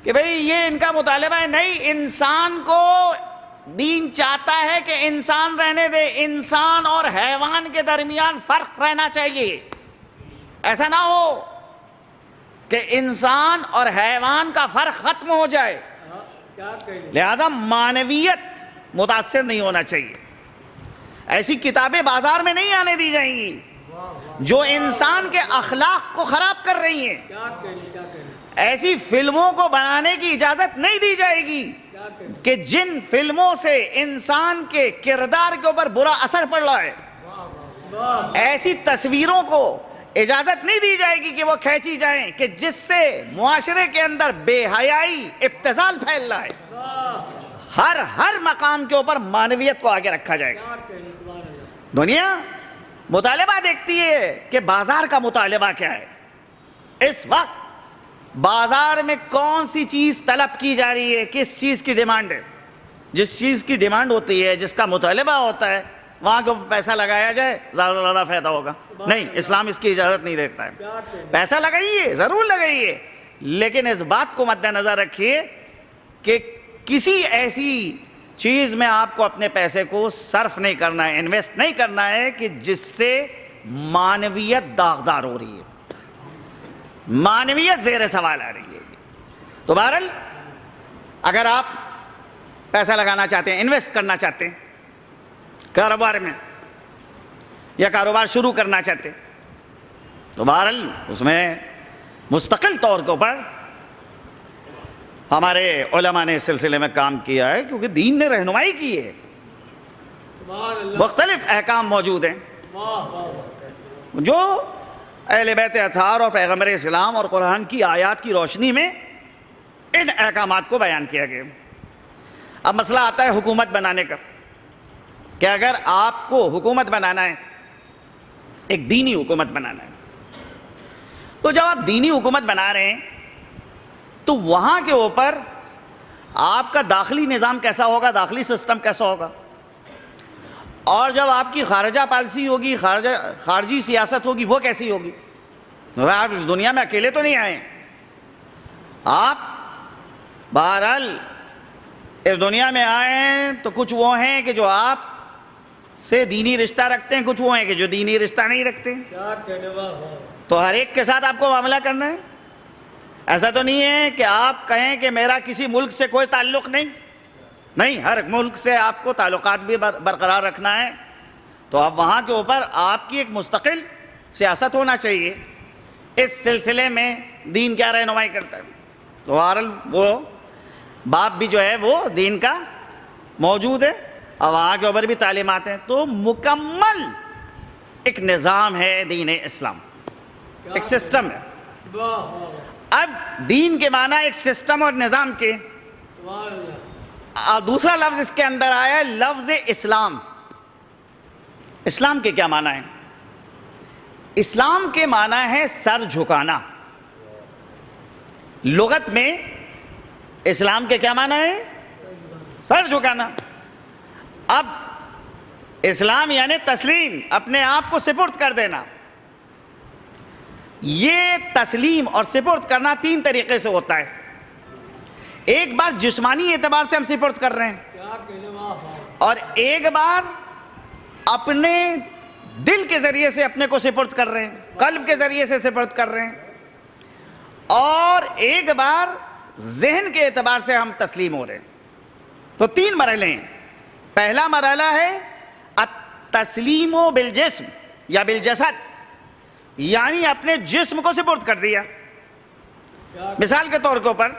کہ بھئی یہ ان کا مطالبہ ہے، نہیں، انسان کو دین چاہتا ہے کہ انسان رہنے دے، انسان اور حیوان کے درمیان فرق رہنا چاہیے، ایسا نہ ہو کہ انسان اور حیوان کا فرق ختم ہو جائے، لہذا معنویت متاثر نہیں ہونا چاہیے۔ ایسی کتابیں بازار میں نہیں آنے دی جائیں گی جو انسان کے اخلاق کو خراب کر رہی ہیں، ایسی فلموں کو بنانے کی اجازت نہیں دی جائے گی کہ جن فلموں سے انسان کے کردار کے اوپر برا اثر پڑ رہا ہے، ایسی تصویروں کو اجازت نہیں دی جائے گی کہ وہ کھینچی جائیں کہ جس سے معاشرے کے اندر بے حیائی ابتذال پھیل رہا ہے۔ ہر مقام کے اوپر معنویت کو آگے رکھا جائے گا۔ دنیا مطالبہ دیکھتی ہے کہ بازار کا مطالبہ کیا ہے، اس وقت بازار میں کون سی چیز طلب کی جا رہی ہے، کس چیز کی ڈیمانڈ ہے۔ جس چیز کی ڈیمانڈ ہوتی ہے، جس کا مطالبہ ہوتا ہے، وہاں کو پیسہ لگایا جائے زیادہ سے زیادہ فائدہ ہوگا۔ نہیں، اسلام اس کی اجازت نہیں دیتا ہے۔ پیسہ لگائیے، ضرور لگائیے، لیکن اس بات کو مد نظر رکھیے کہ کسی ایسی چیز میں آپ کو اپنے پیسے کو صرف نہیں کرنا ہے، انویسٹ نہیں کرنا ہے کہ جس سے معنویت داغدار ہو رہی ہے، معنویت زیر سوال آ رہی ہے۔ تو بہرحال اگر آپ پیسہ لگانا چاہتے ہیں، انویسٹ کرنا چاہتے ہیں کاروبار میں، یا کاروبار شروع کرنا چاہتے ہیں، تو بہرحال اس میں مستقل طور کے اوپر ہمارے علماء نے اس سلسلے میں کام کیا ہے، کیونکہ دین نے رہنمائی کی ہے، مختلف احکام موجود ہیں جو اہل بیت اطہار اور پیغمبر اسلام اور قرآن کی آیات کی روشنی میں ان احکامات کو بیان کیا گیا۔ اب مسئلہ آتا ہے حکومت بنانے کا، کہ اگر آپ کو حکومت بنانا ہے، ایک دینی حکومت بنانا ہے، تو جب آپ دینی حکومت بنا رہے ہیں تو وہاں کے اوپر آپ کا داخلی نظام کیسا ہوگا، داخلی سسٹم کیسا ہوگا، اور جب آپ کی خارجہ پالیسی ہوگی، خارجی سیاست ہوگی، وہ کیسی ہوگی۔ آپ اس دنیا میں اکیلے تو نہیں آئے، آپ بہرحال اس دنیا میں آئے ہیں تو کچھ وہ ہیں کہ جو آپ سے دینی رشتہ رکھتے ہیں، کچھ وہ ہیں کہ جو دینی رشتہ نہیں رکھتے، تو ہر ایک کے ساتھ آپ کو معاملہ کرنا ہے۔ ایسا تو نہیں ہے کہ آپ کہیں کہ میرا کسی ملک سے کوئی تعلق نہیں، ہر ملک سے آپ کو تعلقات بھی برقرار رکھنا ہے، تو اب وہاں کے اوپر آپ کی ایک مستقل سیاست ہونا چاہیے۔ اس سلسلے میں دین کیا رہنمائی کرتا ہے، تو بہرحال وہ باب بھی جو ہے وہ دین کا موجود ہے، اور وہاں کے اوپر بھی تعلیمات ہیں، تو مکمل ایک نظام ہے دین اسلام، ایک سسٹم ہے۔ اب دین کے معنی ایک سسٹم اور نظام کے، دوسرا لفظ اس کے اندر آیا ہے لفظ اسلام۔ اسلام کے کیا معنی ہے؟ اسلام کے معنی ہے سر جھکانا۔ لغت میں اسلام کے کیا معنی ہے؟ سر جھکانا۔ اب اسلام یعنی تسلیم، اپنے آپ کو سپرد کر دینا۔ یہ تسلیم اور سپرد کرنا تین طریقے سے ہوتا ہے۔ ایک بار جسمانی اعتبار سے ہم سپرد کر رہے ہیں، اور ایک بار اپنے دل کے ذریعے سے اپنے کو سپرد کر رہے ہیں، قلب کے ذریعے سے سپرد کر رہے ہیں، اور ایک بار ذہن کے اعتبار سے ہم تسلیم ہو رہے ہیں۔ تو 3 مرحلے ہیں۔ پہلا مرحلہ ہے التسلیم بالجسم یا بالجسد، یعنی اپنے جسم کو سپرد کر دیا۔ مثال کے طور کے اوپر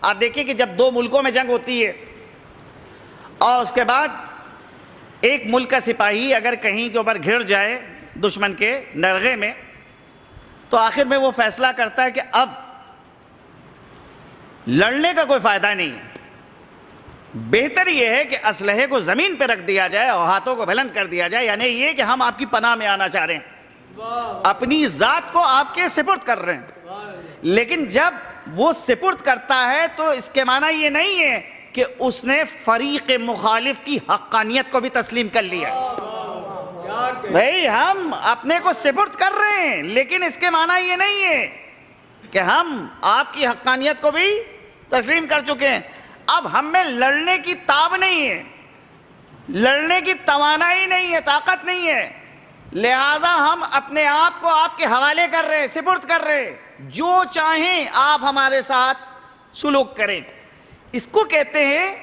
آپ دیکھیں کہ جب 2 ملکوں میں جنگ ہوتی ہے اور اس کے بعد ایک ملک کا سپاہی اگر کہیں کے اوپر گھر جائے دشمن کے نرغے میں، تو آخر میں وہ فیصلہ کرتا ہے کہ اب لڑنے کا کوئی فائدہ نہیں ہے، بہتر یہ ہے کہ اسلحے کو زمین پہ رکھ دیا جائے اور ہاتھوں کو بلند کر دیا جائے، یعنی یہ کہ ہم آپ کی پناہ میں آنا چاہ رہے ہیں، اپنی ذات کو آپ کے سپرد کر رہے ہیں۔ لیکن جب وہ سپرد کرتا ہے تو اس کے معنی یہ نہیں ہے کہ اس نے فریق مخالف کی حقانیت کو بھی تسلیم کر لیا۔ بھئی ہم اپنے کو سپرد کر رہے ہیں، لیکن اس کے معنی یہ نہیں ہے کہ ہم آپ کی حقانیت کو بھی تسلیم کر چکے ہیں۔ اب ہم میں لڑنے کی تاب نہیں ہے، لڑنے کی توانائی نہیں ہے، طاقت نہیں ہے، لہٰذا ہم اپنے آپ کو آپ کے حوالے کر رہے ہیں، سپرد کر رہے ہیں، جو چاہیں آپ ہمارے ساتھ سلوک کریں۔ اس کو کہتے ہیں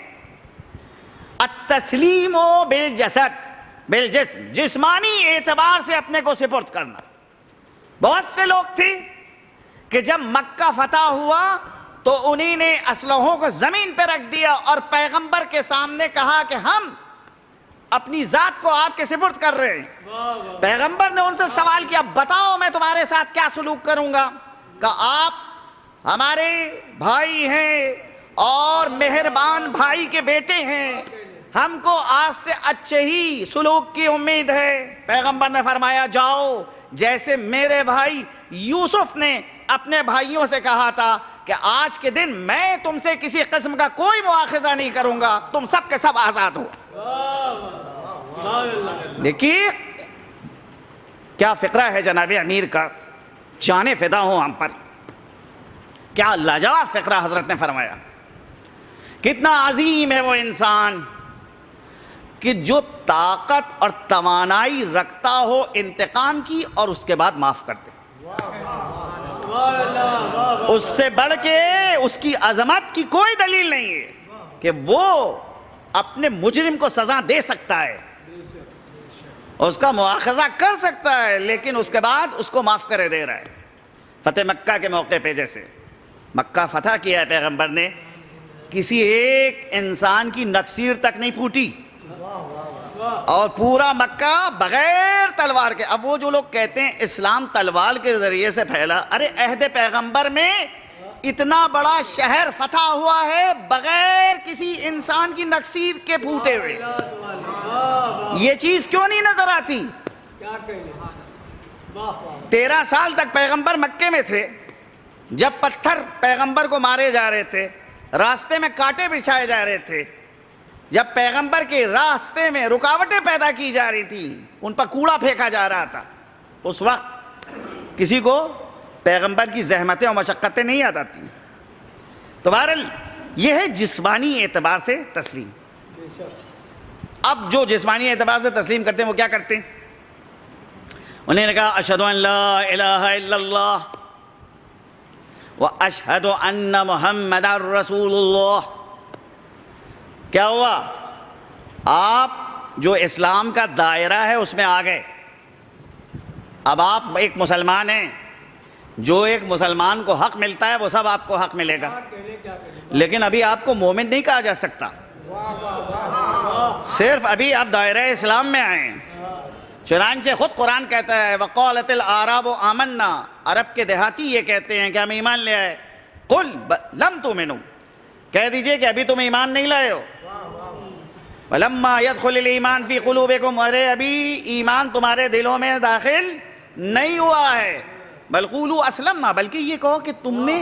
التسلیم بالجسد بالجسم، جسمانی اعتبار سے اپنے کو سپرد کرنا۔ بہت سے لوگ تھے کہ جب مکہ فتح ہوا تو انہی نے اسلحوں کو زمین پہ رکھ دیا اور پیغمبر کے سامنے کہا کہ ہم اپنی ذات کو آپ کے سپرد کر رہے ہیں۔ پیغمبر نے ان سے سوال کیا، بتاؤ میں تمہارے ساتھ کیا سلوک کروں گا؟ کہ آپ ہمارے بھائی ہیں اور مہربان بھائی کے بیٹے ہیں، ہم کو آپ سے اچھے ہی سلوک کی امید ہے۔ پیغمبر نے فرمایا جاؤ، جیسے میرے بھائی یوسف نے اپنے بھائیوں سے کہا تھا کہ آج کے دن میں تم سے کسی قسم کا کوئی مواخذہ نہیں کروں گا، تم سب کے سب آزاد ہو۔ دیکھیے کیا فقرہ ہے جناب امیر کا، جانے فدا ہوں ہم پر، کیا لاجواب فقرہ حضرت نے فرمایا۔ کتنا عظیم ہے وہ انسان کہ جو طاقت اور توانائی رکھتا ہو انتقام کی اور اس کے بعد معاف کر دے۔ اس سے بڑھ کے اس کی عظمت کی کوئی دلیل نہیں ہے کہ وہ اپنے مجرم کو سزا دے سکتا ہے، اس کا مواخذہ کر سکتا ہے، لیکن اس کے بعد اس کو معاف کرے دے رہا ہے۔ فتح مکہ کے موقع پہ جیسے مکہ فتح کیا ہے پیغمبر نے، کسی ایک انسان کی نکسیر تک نہیں پھوٹی اور پورا مکہ بغیر تلوار کے۔ اب وہ جو لوگ کہتے ہیں اسلام تلوار کے ذریعے سے پھیلا، ارے عہد پیغمبر میں اتنا بڑا شہر فتح ہوا ہے بغیر کسی انسان کی نکسیر کے پھوٹے ہوئے، یہ چیز کیوں نہیں نظر آتی؟ 13 سال تک پیغمبر مکے میں تھے، جب پتھر پیغمبر کو مارے جا رہے تھے، راستے میں کانٹے بچھائے جا رہے تھے، جب پیغمبر کے راستے میں رکاوٹیں پیدا کی جا رہی تھی، ان پر کوڑا پھینکا جا رہا تھا، اس وقت کسی کو پیغمبر کی زحمتیں اور مشقتیں نہیں یاد آتی۔ تو بہرحال یہ ہے جسمانی اعتبار سے تسلیم۔ اب جو جسمانی اعتبار سے تسلیم کرتے ہیں وہ کیا کرتے ہیں؟ انہوں نے کہا اشہد ان لا الہ الا اللہ واشہد ان محمد رسول اللہ۔ کیا ہوا؟ آپ جو اسلام کا دائرہ ہے اس میں آ گئے، اب آپ ایک مسلمان ہیں، جو ایک مسلمان کو حق ملتا ہے وہ سب آپ کو حق ملے گا، لیکن ابھی آپ کو مومن نہیں کہا جا سکتا، صرف ابھی آپ دائرہ اسلام میں آئے ہیں۔ چنانچہ خود قرآن کہتا ہے وَقَالَتِ الْأَعْرَابُ آمَنَّا، عرب کے دیہاتی یہ کہتے ہیں کہ ہم ایمان لے آئے، قُلْ لَمْ تُؤْمِنُوا، کہہ دیجئے کہ ابھی تم ایمان نہیں لائے ہو، وَلَمَّا يَدْخُلِ الْإِيمَانُ فِي قُلُوبِكُمْ، ارے ابھی ایمان تمہارے دلوں میں داخل نہیں ہوا ہے، بل قولوا اسلمنا، بلکہ یہ کہو کہ تم نے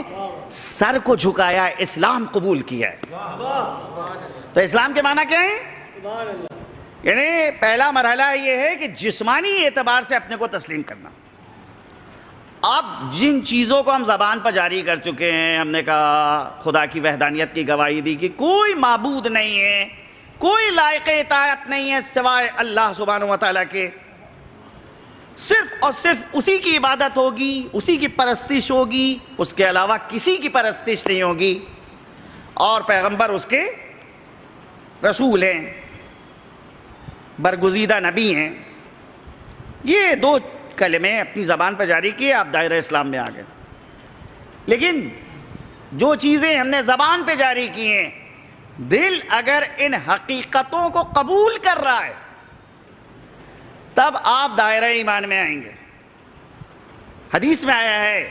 سر کو جھکایا ہے، اسلام قبول کیا ہے۔ تو اسلام کے معنی کیا ہے؟ یعنی پہلا مرحلہ یہ ہے کہ جسمانی اعتبار سے اپنے کو تسلیم کرنا۔ اب جن چیزوں کو ہم زبان پر جاری کر چکے ہیں، ہم نے کہا خدا کی وحدانیت کی گواہی دی کہ کوئی معبود نہیں ہے، کوئی لائق اطاعت نہیں ہے سوائے اللہ سبحانہ و تعالیٰ کے، صرف اور صرف اسی کی عبادت ہوگی، اسی کی پرستش ہوگی، اس کے علاوہ کسی کی پرستش نہیں ہوگی، اور پیغمبر اس کے رسول ہیں، برگزیدہ نبی ہیں. یہ 2 کلمے اپنی زبان پر جاری کیے، آپ دائرہ اسلام میں آ گئے. لیکن جو چیزیں ہم نے زبان پہ جاری کی ہیں، دل اگر ان حقیقتوں کو قبول کر رہا ہے تب آپ دائرہ ایمان میں آئیں گے. حدیث میں آیا ہے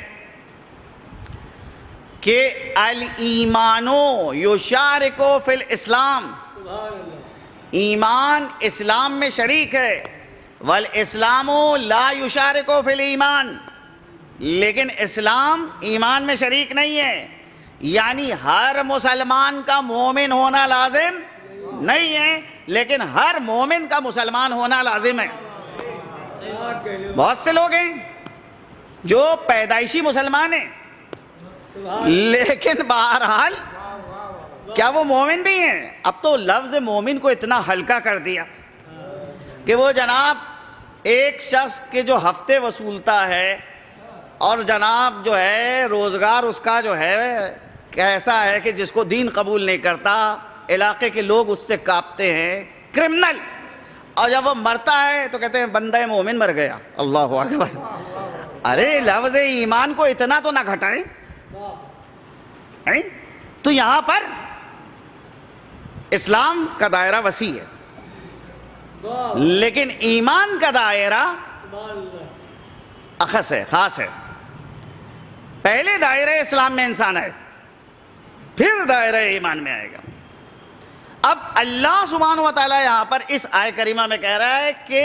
کہ الایمانو یشارکو فی الاسلام، ایمان اسلام میں شریک ہے، والاسلام لا یشارکو فی الایمان، لیکن اسلام ایمان میں شریک نہیں ہے. یعنی ہر مسلمان کا مومن ہونا لازم نہیں ہے، لیکن ہر مومن کا مسلمان ہونا لازم ہے. بہت سے لوگ ہیں جو پیدائشی مسلمان ہیں لیکن بہرحال کیا وہ مومن بھی ہیں؟ اب تو لفظ مومن کو اتنا ہلکا کر دیا کہ وہ جناب ایک شخص کے جو ہفتے وصولتا ہے اور جناب جو ہے روزگار اس کا جو ہے کیسا ہے کہ جس کو دین قبول نہیں کرتا، علاقے کے لوگ اس سے کانپتے ہیں، کرمنل. اور جب وہ مرتا ہے تو کہتے ہیں بندہ مومن مر گیا. اللہ اکبر. ارے لفظ ایمان کو اتنا تو نہ گھٹائیں. تو یہاں پر اسلام کا دائرہ وسیع ہے، لیکن ایمان کا دائرہ اخص ہے، خاص ہے. پہلے دائرہ اسلام میں انسان ہے، پھر دائرہ ایمان میں آئے گا. اب اللہ سبحانہ و تعالیٰ یہاں پر اس آیت کریمہ میں کہہ رہا ہے کہ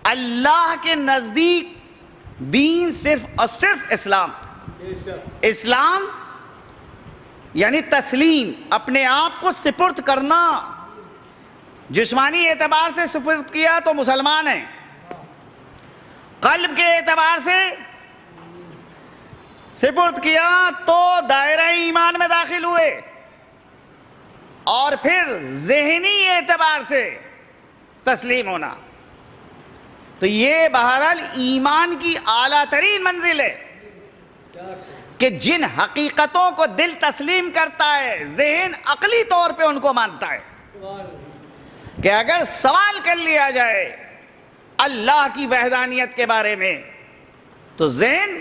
اللہ کے نزدیک دین صرف اور صرف اسلام. اسلام یعنی تسلیم، اپنے آپ کو سپرد کرنا. جسمانی اعتبار سے سپرد کیا تو مسلمان ہیں، قلب کے اعتبار سے سپرد کیا تو دائرہ ایمان میں داخل ہوئے، اور پھر ذہنی اعتبار سے تسلیم ہونا. تو یہ بہرحال ایمان کی اعلیٰ ترین منزل ہے کہ جن حقیقتوں کو دل تسلیم کرتا ہے، ذہن عقلی طور پہ ان کو مانتا ہے کہ اگر سوال کر لیا جائے اللہ کی وحدانیت کے بارے میں تو ذہن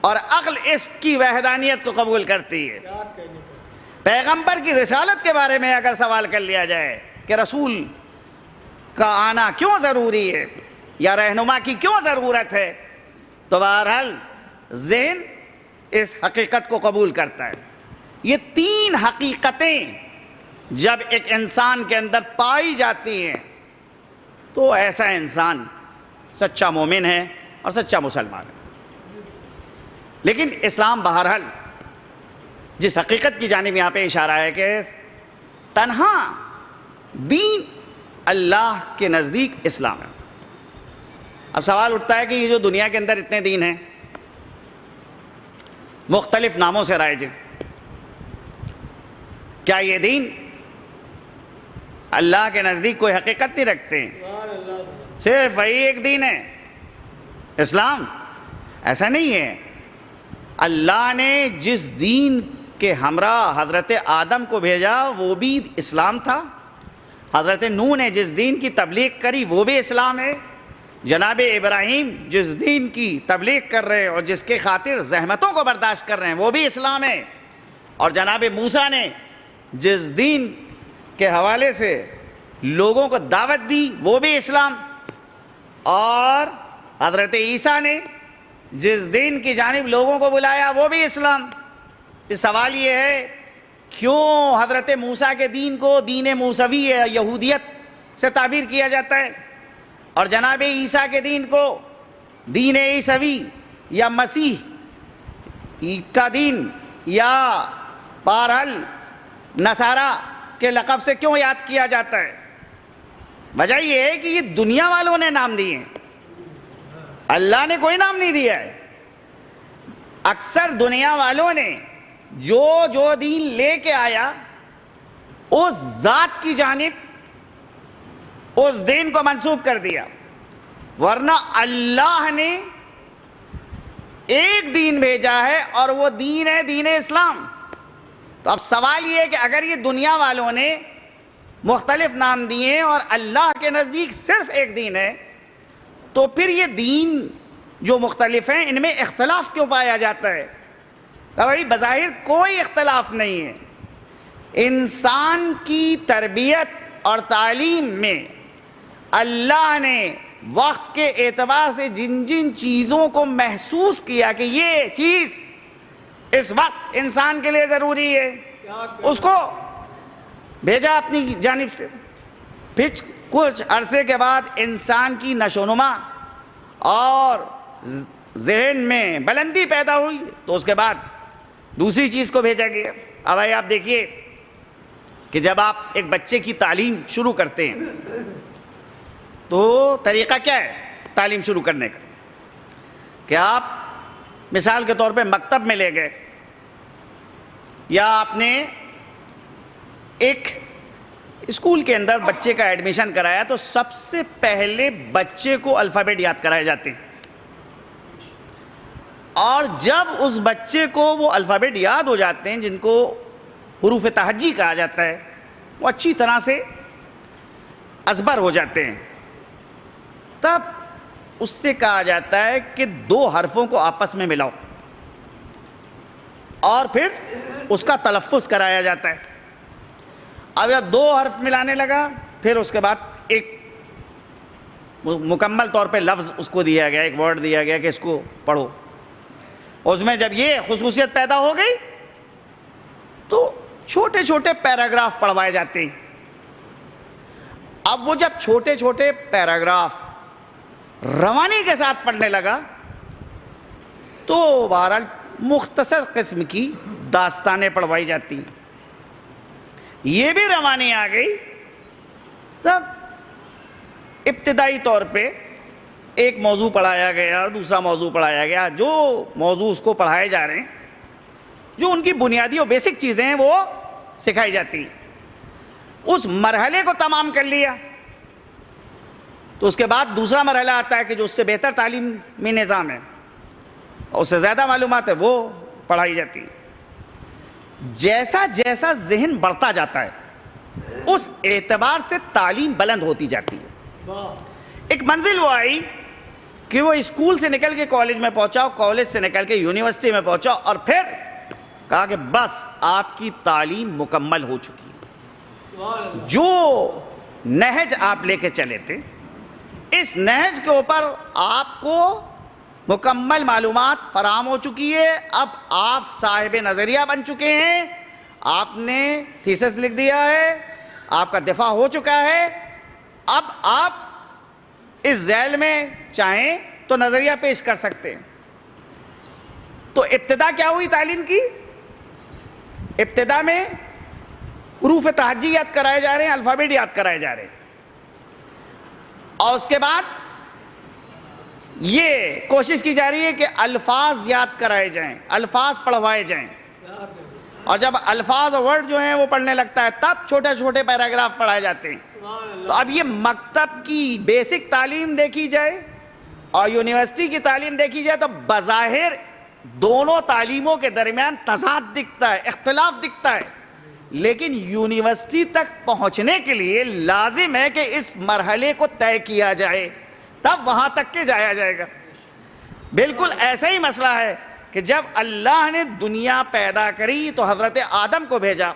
اور عقل اس کی وحدانیت کو قبول کرتی ہے. پیغمبر کی رسالت کے بارے میں اگر سوال کر لیا جائے کہ رسول کا آنا کیوں ضروری ہے یا رہنما کی کیوں ضرورت ہے تو بہرحال ذہن اس حقیقت کو قبول کرتا ہے. یہ 3 حقیقتیں جب ایک انسان کے اندر پائی جاتی ہیں تو ایسا انسان سچا مومن ہے اور سچا مسلمان ہے. لیکن اسلام بہرحال جس حقیقت کی جانب یہاں پہ اشارہ ہے کہ تنہا دین اللہ کے نزدیک اسلام ہے. اب سوال اٹھتا ہے کہ یہ جو دنیا کے اندر اتنے دین ہیں مختلف ناموں سے رائج ہیں، کیا یہ دین اللہ کے نزدیک کوئی حقیقت نہیں رکھتے ہیں؟ صرف وہی ایک دین ہے اسلام؟ ایسا نہیں ہے. اللہ نے جس دین کے ہمراہ حضرت آدم کو بھیجا وہ بھی اسلام تھا، حضرت نوح نے جس دین کی تبلیغ کری وہ بھی اسلام ہے، جناب ابراہیم جس دین کی تبلیغ کر رہے ہیں اور جس کے خاطر زحمتوں کو برداشت کر رہے ہیں وہ بھی اسلام ہے، اور جناب موسیٰ نے جس دین کے حوالے سے لوگوں کو دعوت دی وہ بھی اسلام، اور حضرت عیسیٰ نے جس دین کی جانب لوگوں کو بلایا وہ بھی اسلام. سوال یہ ہے کیوں حضرت موسیٰ کے دین کو دین موسوی یا یہودیت سے تعبیر کیا جاتا ہے اور جناب عیسیٰ کے دین کو دین عیسوی یا مسیح کا دین یا بہرحال نصارہ کے لقب سے کیوں یاد کیا جاتا ہے؟ وجہ یہ ہے کہ یہ دنیا والوں نے نام دیے ہیں، اللہ نے کوئی نام نہیں دیا ہے. اکثر دنیا والوں نے جو دین لے کے آیا اس ذات کی جانب اس دین کو منسوب کر دیا. ورنہ اللہ نے ایک دین بھیجا ہے اور وہ دین ہے دین اسلام. تو اب سوال یہ ہے کہ اگر یہ دنیا والوں نے مختلف نام دیے اور اللہ کے نزدیک صرف ایک دین ہے, تو پھر یہ دین جو مختلف ہیں ان میں اختلاف کیوں پایا جاتا ہے؟ بھائی بظاہر کوئی اختلاف نہیں ہے. انسان کی تربیت اور تعلیم میں اللہ نے وقت کے اعتبار سے جن جن چیزوں کو محسوس کیا کہ یہ چیز اس وقت انسان کے لیے ضروری ہے, اس کو بھیجا اپنی جانب سے. پھر کچھ عرصے کے بعد انسان کی نشو و نما اور ذہن میں بلندی پیدا ہوئی, تو اس کے بعد دوسری چیز کو بھیجا گیا. اب بھائی آپ دیکھیے کہ جب آپ ایک بچے کی تعلیم شروع کرتے ہیں تو طریقہ کیا ہے تعلیم شروع کرنے کا؟ کہ آپ مثال کے طور پہ مکتب میں لے گئے, یا آپ نے ایک اسکول کے اندر بچے کا ایڈمیشن کرایا, تو سب سے پہلے بچے کو الفابیٹ یاد کرائے جاتے ہیں. اور جب اس بچے کو وہ الفابیٹ یاد ہو جاتے ہیں جن کو حروف تہجی کہا جاتا ہے, وہ اچھی طرح سے ازبر ہو جاتے ہیں, تب اس سے کہا جاتا ہے کہ 2 حرفوں کو آپس میں ملاؤ اور پھر اس کا تلفظ کرایا جاتا ہے. اب جب 2 حرف ملانے لگا, پھر اس کے بعد ایک مکمل طور پہ لفظ اس کو دیا گیا, ایک ورڈ دیا گیا کہ اس کو پڑھو. اس میں جب یہ خصوصیت پیدا ہو گئی تو چھوٹے چھوٹے پیراگراف پڑھوائے جاتے ہیں. اب وہ جب چھوٹے چھوٹے پیراگراف روانی کے ساتھ پڑھنے لگا تو بہرحال مختصر قسم کی داستانیں پڑھوائی جاتی ہیں. یہ بھی روانی آ گئی, تب ابتدائی طور پہ ایک موضوع پڑھایا گیا اور دوسرا موضوع پڑھایا گیا. جو موضوع اس کو پڑھائے جا رہے ہیں, جو ان کی بنیادی اور بیسک چیزیں ہیں وہ سکھائی جاتی ہیں. اس مرحلے کو تمام کر لیا تو اس کے بعد دوسرا مرحلہ آتا ہے کہ جو اس سے بہتر تعلیمی نظام ہے, اس سے زیادہ معلومات ہے, وہ پڑھائی جاتی ہے. جیسا جیسا ذہن بڑھتا جاتا ہے اس اعتبار سے تعلیم بلند ہوتی جاتی ہے. ایک منزل وہ آئی کہ وہ اسکول سے نکل کے کالج میں پہنچا, کالج سے نکل کے یونیورسٹی میں پہنچا, اور پھر کہا کہ بس آپ کی تعلیم مکمل ہو چکی ہے. جو نہج آپ لے کے چلے تھے, اس نہج کے اوپر آپ کو مکمل معلومات فراہم ہو چکی ہے. اب آپ صاحب نظریہ بن چکے ہیں, آپ نے تھیسس لکھ دیا ہے, آپ کا دفاع ہو چکا ہے. اب آپ اس ذیل میں چاہیں تو نظریہ پیش کر سکتے ہیں. تو ابتدا کیا ہوئی تعلیم کی؟ ابتدا میں حروف تہجی یاد کرائے جا رہے ہیں, الفابیٹ یاد کرائے جا رہے ہیں, اور اس کے بعد یہ کوشش کی جا رہی ہے کہ الفاظ یاد کرائے جائیں, الفاظ پڑھوائے جائیں. اور جب الفاظ اور ورڈ جو ہیں وہ پڑھنے لگتا ہے تب چھوٹے چھوٹے پیراگراف پڑھائے جاتے ہیں. تو اب یہ مکتب کی بیسک تعلیم دیکھی جائے اور یونیورسٹی کی تعلیم دیکھی جائے تو بظاہر دونوں تعلیموں کے درمیان تضاد دکھتا ہے, اختلاف دکھتا ہے. لیکن یونیورسٹی تک پہنچنے کے لیے لازم ہے کہ اس مرحلے کو طے کیا جائے, تب وہاں تک کے جایا جائے گا. بالکل ایسا ہی مسئلہ ہے کہ جب اللہ نے دنیا پیدا کری تو حضرت آدم کو بھیجا,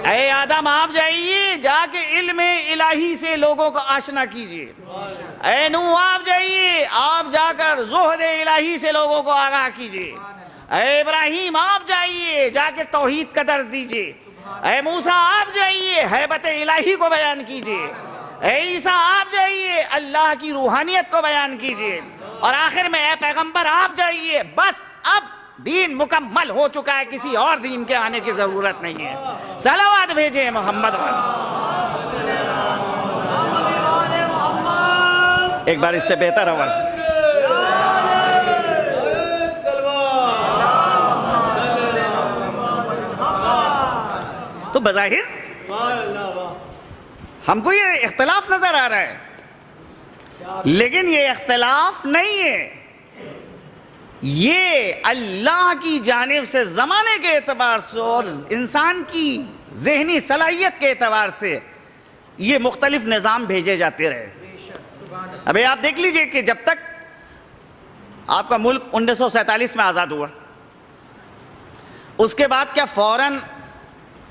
اے آدم آپ جائیے جا کے علم الہی سے لوگوں کو آشنا کیجئے. اے نوح آپ جائیے, آپ جا کر زہد الہی سے لوگوں کو آگاہ کیجئے. اے ابراہیم آپ جائیے جا کے توحید کا درس دیجئے. اے موسیٰ آپ جائیے ہیبت الہی کو بیان کیجئے. اے عیسیٰ آپ جائیے اللہ کی روحانیت کو بیان کیجئے. اور آخر میں اے پیغمبر آپ جائیے, بس اب دین مکمل ہو چکا ہے, کسی اور دین کے آنے کی ضرورت نہیں ہے. صلوات بھیجیں محمد والے. ایک بار اس سے بہتر آواز. تو بظاہر ہم کو یہ اختلاف نظر آ رہا ہے لیکن یہ اختلاف نہیں ہے، یہ اللہ کی جانب سے زمانے کے اعتبار سے اور انسان کی ذہنی صلاحیت کے اعتبار سے یہ مختلف نظام بھیجے جاتے رہے۔ ابھی آپ دیکھ لیجئے کہ جب تک آپ کا ملک 1947 میں آزاد ہوا، اس کے بعد کیا فوراً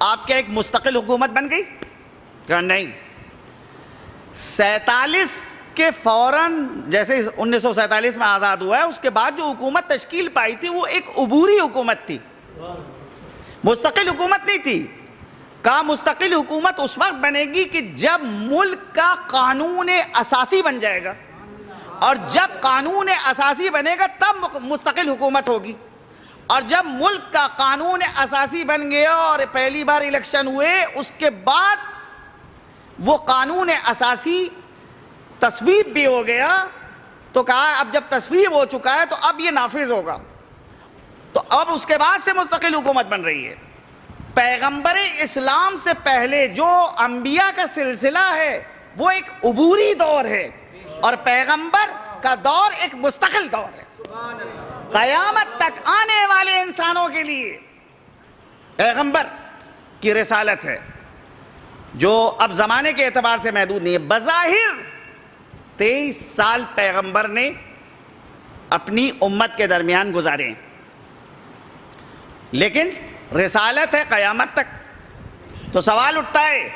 آپ کیا ایک مستقل حکومت بن گئی؟ کہ نہیں، 47 کے فوراً جیسے 1947 میں آزاد ہوا ہے، اس کے بعد جو حکومت تشکیل پائی تھی وہ ایک عبوری حکومت تھی، مستقل حکومت نہیں تھی۔ کہا مستقل حکومت اس وقت بنے گی کہ جب ملک کا قانون اساسی بن جائے گا، اور جب قانون اساسی بنے گا تب مستقل حکومت ہوگی، اور جب ملک کا قانون اساسی بن گیا اور پہلی بار الیکشن ہوئے، اس کے بعد وہ قانون اساسی تصویب بھی ہو گیا، تو کہا اب جب تصویب ہو چکا ہے تو اب یہ نافذ ہوگا، تو اب اس کے بعد سے مستقل حکومت بن رہی ہے۔ پیغمبر اسلام سے پہلے جو انبیاء کا سلسلہ ہے وہ ایک عبوری دور ہے، اور پیغمبر کا دور ایک مستقل دور ہے۔ قیامت تک آنے والے انسانوں کے لیے پیغمبر کی رسالت ہے، جو اب زمانے کے اعتبار سے محدود نہیں ہے۔ بظاہر 23 سال پیغمبر نے اپنی امت کے درمیان گزارے، لیکن رسالت ہے قیامت تک۔ تو سوال اٹھتا ہے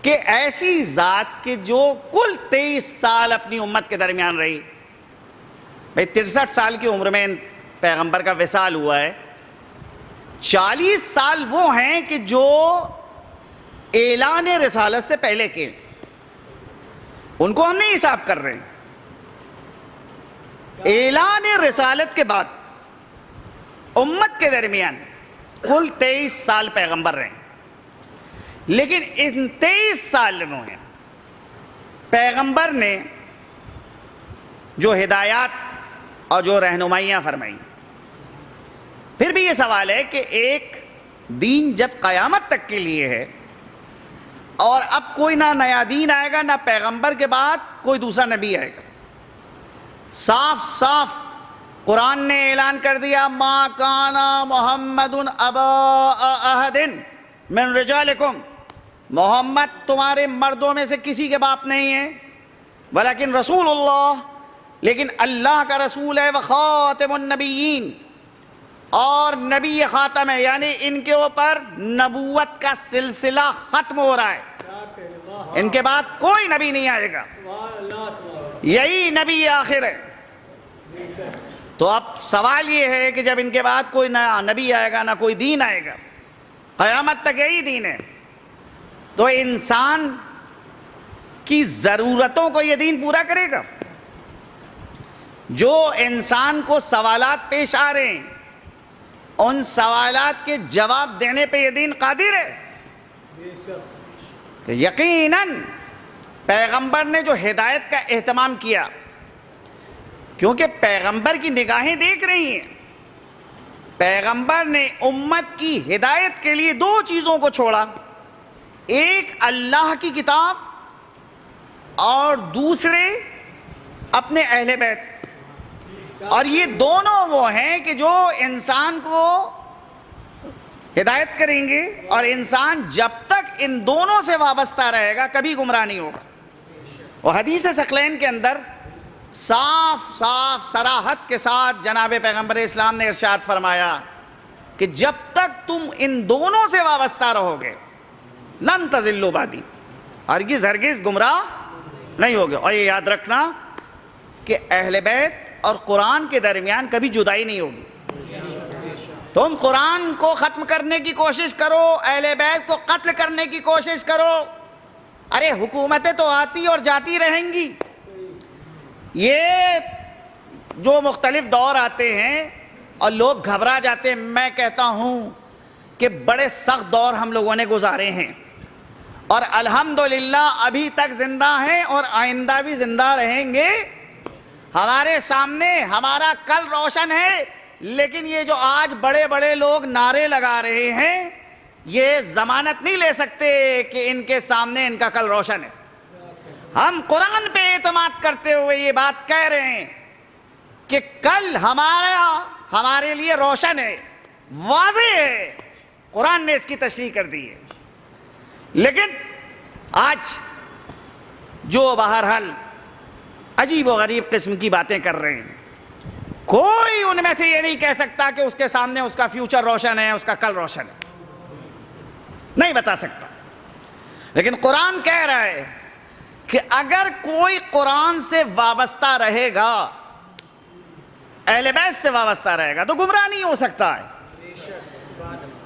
کہ ایسی ذات کے جو کل 23 سال اپنی امت کے درمیان رہی، بھئی 63 سال کی عمر میں پیغمبر کا وصال ہوا ہے، 40 سال وہ ہیں کہ جو اعلان رسالت سے پہلے کے، ان کو ہم نہیں حساب کر رہے ہیں۔ اعلان رسالت کے بعد امت کے درمیان کل 23 سال پیغمبر رہے، لیکن ان 23 سال میں پیغمبر نے جو ہدایات اور جو رہنمائیاں فرمائیں، پھر بھی یہ سوال ہے کہ ایک دین جب قیامت تک کے لیے ہے، اور اب کوئی نہ نیا دین آئے گا، نہ پیغمبر کے بعد کوئی دوسرا نبی آئے گا، صاف صاف قرآن نے اعلان کر دیا ما کان محمد ابا احد من رجالکم، محمد تمہارے مردوں میں سے کسی کے باپ نہیں ہے، ولیکن رسول اللہ، لیکن اللہ کا رسول ہے، وخاتم النبیین، اور نبی خاتم ہے، یعنی ان کے اوپر نبوت کا سلسلہ ختم ہو رہا ہے، ان کے بعد کوئی نبی نہیں آئے گا، یہی نبی آخر ہے۔ تو اب سوال یہ ہے کہ جب ان کے بعد کوئی نہ نبی آئے گا، نہ کوئی دین آئے گا، قیامت تک یہی دین ہے، تو انسان کی ضرورتوں کو یہ دین پورا کرے گا؟ جو انسان کو سوالات پیش آ رہے ہیں، ان سوالات کے جواب دینے پہ یہ دین قادر ہے؟ یقیناً پیغمبر نے جو ہدایت کا اہتمام کیا، کیونکہ پیغمبر کی نگاہیں دیکھ رہی ہیں، پیغمبر نے امت کی ہدایت کے لیے 2 چیزوں کو چھوڑا، ایک اللہ کی کتاب اور دوسرے اپنے اہل بیت، اور یہ دونوں وہ ہیں کہ جو انسان کو ہدایت کریں گے، اور انسان جب تک ان دونوں سے وابستہ رہے گا کبھی گمراہ نہیں ہوگا۔ اور حدیث ثقلین کے اندر صاف صاف صراحت کے ساتھ جناب پیغمبر اسلام نے ارشاد فرمایا کہ جب تک تم ان دونوں سے وابستہ رہو گے لن تضلوا بعدی، ہرگز ہرگز گمراہ نہیں ہوگے۔ اور یہ یاد رکھنا کہ اہل بیت اور قرآن کے درمیان کبھی جدائی نہیں ہوگی۔ تم قرآن کو ختم کرنے کی کوشش کرو، اہل بیت کو قتل کرنے کی کوشش کرو، ارے حکومتیں تو آتی اور جاتی رہیں گی۔ یہ جو مختلف دور آتے ہیں اور لوگ گھبرا جاتے ہیں، میں کہتا ہوں کہ بڑے سخت دور ہم لوگوں نے گزارے ہیں، اور الحمدللہ ابھی تک زندہ ہیں اور آئندہ بھی زندہ رہیں گے۔ ہمارے سامنے ہمارا کل روشن ہے، لیکن یہ جو آج بڑے بڑے لوگ نعرے لگا رہے ہیں یہ ضمانت نہیں لے سکتے کہ ان کے سامنے ان کا کل روشن ہے۔ ہم قرآن پہ اعتماد کرتے ہوئے یہ بات کہہ رہے ہیں کہ کل ہمارے لیے روشن ہے، واضح ہے، قرآن نے اس کی تشریح کر دی ہے. لیکن آج جو بہرحال عجیب و غریب قسم کی باتیں کر رہے ہیں، کوئی ان میں سے یہ نہیں کہہ سکتا کہ اس کے سامنے اس کا فیوچر روشن ہے، اس کا کل روشن ہے، نہیں بتا سکتا. لیکن قرآن کہہ رہا ہے کہ اگر کوئی قرآن سے وابستہ رہے گا، اہل بیت سے وابستہ رہے گا، تو گمراہ نہیں ہو سکتا ہے.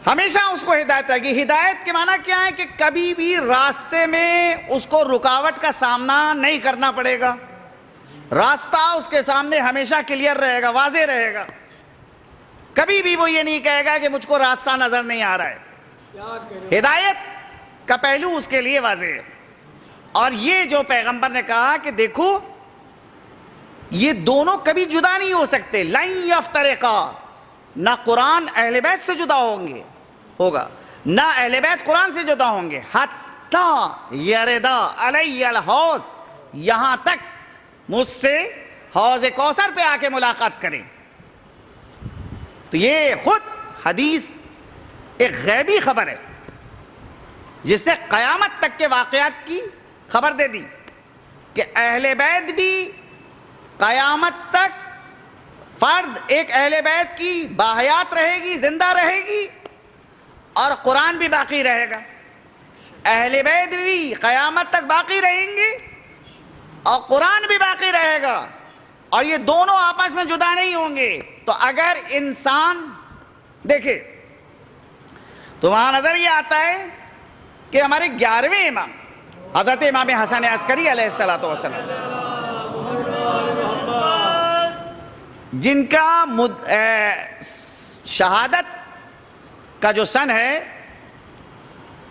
ہمیشہ اس کو ہدایت رہے گی. ہدایت کے معنی کیا ہے؟ کہ کبھی بھی راستے میں اس کو رکاوٹ کا سامنا نہیں کرنا پڑے گا، راستہ اس کے سامنے ہمیشہ کلیئر رہے گا، واضح رہے گا. کبھی بھی وہ یہ نہیں کہے گا کہ مجھ کو راستہ نظر نہیں آ رہا ہے. ہدایت کا پہلو اس کے لیے واضح ہے. اور یہ جو پیغمبر نے کہا کہ دیکھو یہ دونوں کبھی جدا نہیں ہو سکتے، لن یفترقا، نہ قرآن اہل بیت سے جدا ہوگا، نہ اہل بیت قرآن سے جدا ہوں گے، حتی یردا علی الحوض، یہاں تک مجھ سے حوض کوثر پہ آ کے ملاقات کریں. تو یہ خود حدیث ایک غیبی خبر ہے جس نے قیامت تک کے واقعات کی خبر دے دی کہ اہل بیت بھی قیامت تک فرد ایک اہل بیت کی باحیات رہے گی، زندہ رہے گی، اور قرآن بھی باقی رہے گا. اہل بیت بھی قیامت تک باقی رہیں گے اور قرآن بھی باقی رہے گا، اور یہ دونوں آپس میں جدا نہیں ہوں گے. تو اگر انسان دیکھے تو وہاں نظر یہ آتا ہے کہ ہمارے 11ویں امام حضرت امام حسن عسکری علیہ السلام، جن کا شہادت کا جو سن ہے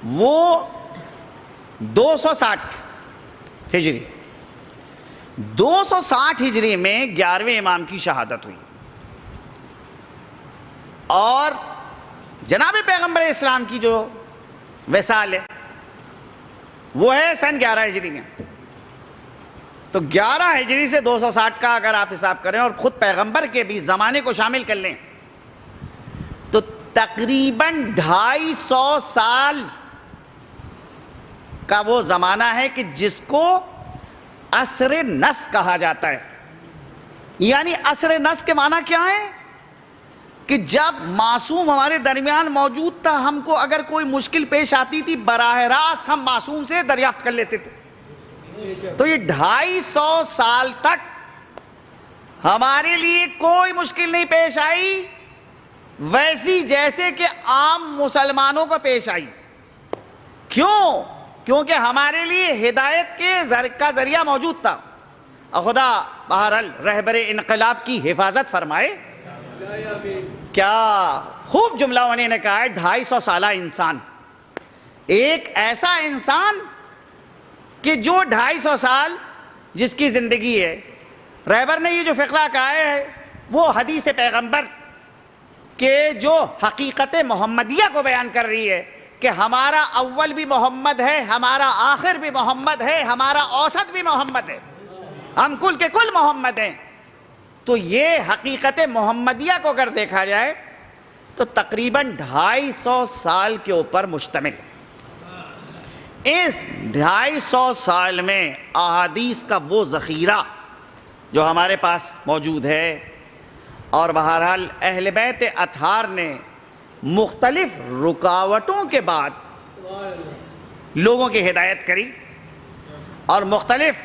وہ 260 ہجری، 260 ہجری میں 11ویں امام کی شہادت ہوئی، اور جناب پیغمبر اسلام کی جو وصال ہے وہ ہے سن 11 ہجری میں. تو 11 ہجری سے 260 کا اگر آپ حساب کریں اور خود پیغمبر کے بھی زمانے کو شامل کر لیں تو تقریباً 250 سال کا وہ زمانہ ہے کہ جس کو عصر نس کہا جاتا ہے. یعنی عصر نس کے معنی کیا ہے؟ کہ جب معصوم ہمارے درمیان موجود تھا، ہم کو اگر کوئی مشکل پیش آتی تھی براہ راست ہم معصوم سے دریافت کر لیتے تھے. تو یہ 250 سال تک ہمارے لیے کوئی مشکل نہیں پیش آئی، ویسی جیسے کہ عام مسلمانوں کو پیش آئی. کیوں؟ کیونکہ ہمارے لیے ہدایت کا ذریعہ موجود تھا. اور خدا بہرحال رہبر انقلاب کی حفاظت فرمائے. کیا خوب جملہ انہیں نے کہا ہے، 250 سالہ انسان، ایک ایسا انسان کہ جو 250 سال جس کی زندگی ہے. رہبر نے یہ جو فقرہ کہا ہے وہ حدیث پیغمبر کہ جو حقیقت محمدیہ کو بیان کر رہی ہے کہ ہمارا اول بھی محمد ہے، ہمارا آخر بھی محمد ہے، ہمارا اوسط بھی محمد ہے، ہم کل کے کل محمد ہیں. تو یہ حقیقت محمدیہ کو اگر دیکھا جائے تو تقریباً 250 سال کے اوپر مشتمل. اس 250 سال میں احادیث کا وہ ذخیرہ جو ہمارے پاس موجود ہے، اور بہرحال اہل بیت اطہار نے مختلف رکاوٹوں کے بعد لوگوں کی ہدایت کری، اور مختلف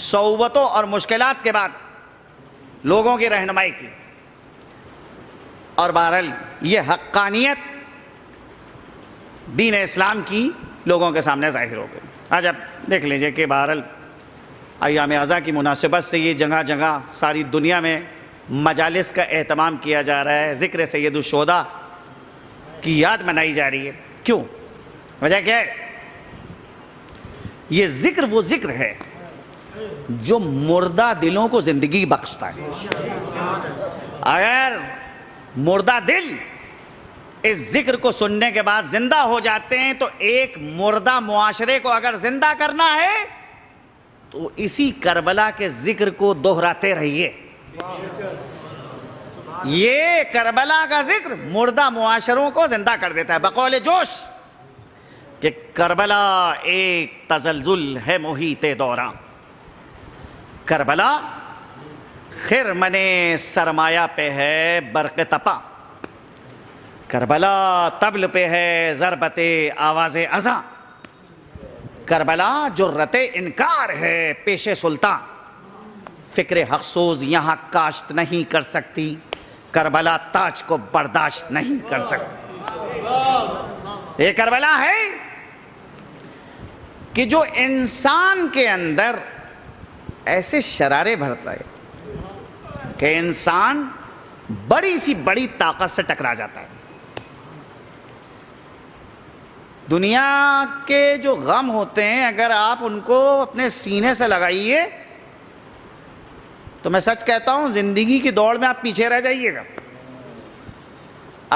صعوبتوں اور مشکلات کے بعد لوگوں کی رہنمائی کی، اور بہرحال یہ حقانیت دین اسلام کی لوگوں کے سامنے ظاہر ہو گئی. آج آپ دیکھ لیجئے کہ بہرحال ایام اعزا کی مناسبت سے یہ جگہ جگہ ساری دنیا میں مجالس کا اہتمام کیا جا رہا ہے، ذکر سید الشہداء کی یاد منائی جا رہی ہے. کیوں؟ وجہ کیا ہے؟ یہ ذکر وہ ذکر ہے جو مردہ دلوں کو زندگی بخشتا ہے. اگر مردہ دل اس ذکر کو سننے کے بعد زندہ ہو جاتے ہیں تو ایک مردہ معاشرے کو اگر زندہ کرنا ہے تو اسی کربلا کے ذکر کو دہراتے رہیے. یہ کربلا کا ذکر مردہ معاشروں کو زندہ کر دیتا ہے بقول جوش کہ کربلا ایک تزلزل ہے محیط دوراں. کربلا خرمن سرمایہ پہ ہے برق تپا. کربلا طبل پہ ہے ضربت آواز اذاں. کربلا جرت انکار ہے پیش سلطان. فکر حق سوز یہاں کاشت نہیں کر سکتی. کربلا تاج کو برداشت نہیں کر سکتی. یہ کربلا ہے کہ جو انسان کے اندر ایسے شرارے بھرتا ہے کہ انسان بڑی سی بڑی طاقت سے ٹکرا جاتا ہے. دنیا کے جو غم ہوتے ہیں اگر آپ ان کو اپنے سینے سے لگائیے تو میں سچ کہتا ہوں زندگی کی دوڑ میں آپ پیچھے رہ جائیے گا.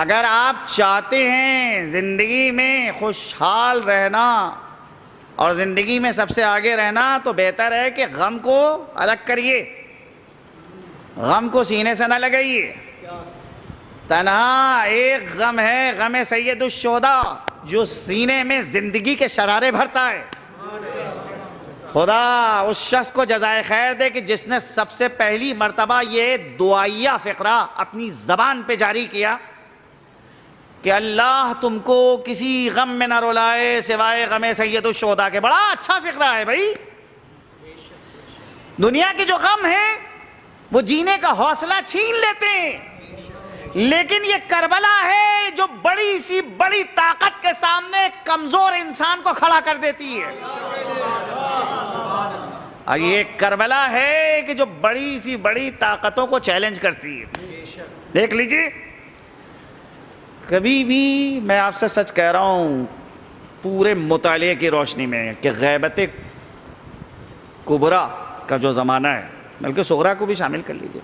اگر آپ چاہتے ہیں زندگی میں خوشحال رہنا اور زندگی میں سب سے آگے رہنا تو بہتر ہے کہ غم کو الگ کریے. غم کو سینے سے نہ لگائیے. تنہا ایک غم ہے غم سید الشہداء جو سینے میں زندگی کے شرارے بھرتا ہے. خدا اس شخص کو جزائے خیر دے کہ جس نے سب سے پہلی مرتبہ یہ دعائیہ فقرہ اپنی زبان پہ جاری کیا کہ اللہ تم کو کسی غم میں نہ رلائے سوائے غم سید الشہداء کے. بڑا اچھا فقرہ ہے بھائی. دنیا کے جو غم ہیں وہ جینے کا حوصلہ چھین لیتے ہیں لیکن یہ کربلا ہے جو بڑی سی بڑی طاقت کے سامنے کمزور انسان کو کھڑا کر دیتی ہے. اور یہ کربلا ہے کہ جو بڑی سی بڑی طاقتوں کو چیلنج کرتی ہے. دیکھ لیجئے کبھی بھی میں آپ سے سچ کہہ رہا ہوں پورے مطالعے کی روشنی میں کہ غیبت کبریٰ کا جو زمانہ ہے بلکہ صغریٰ کو بھی شامل کر لیجئے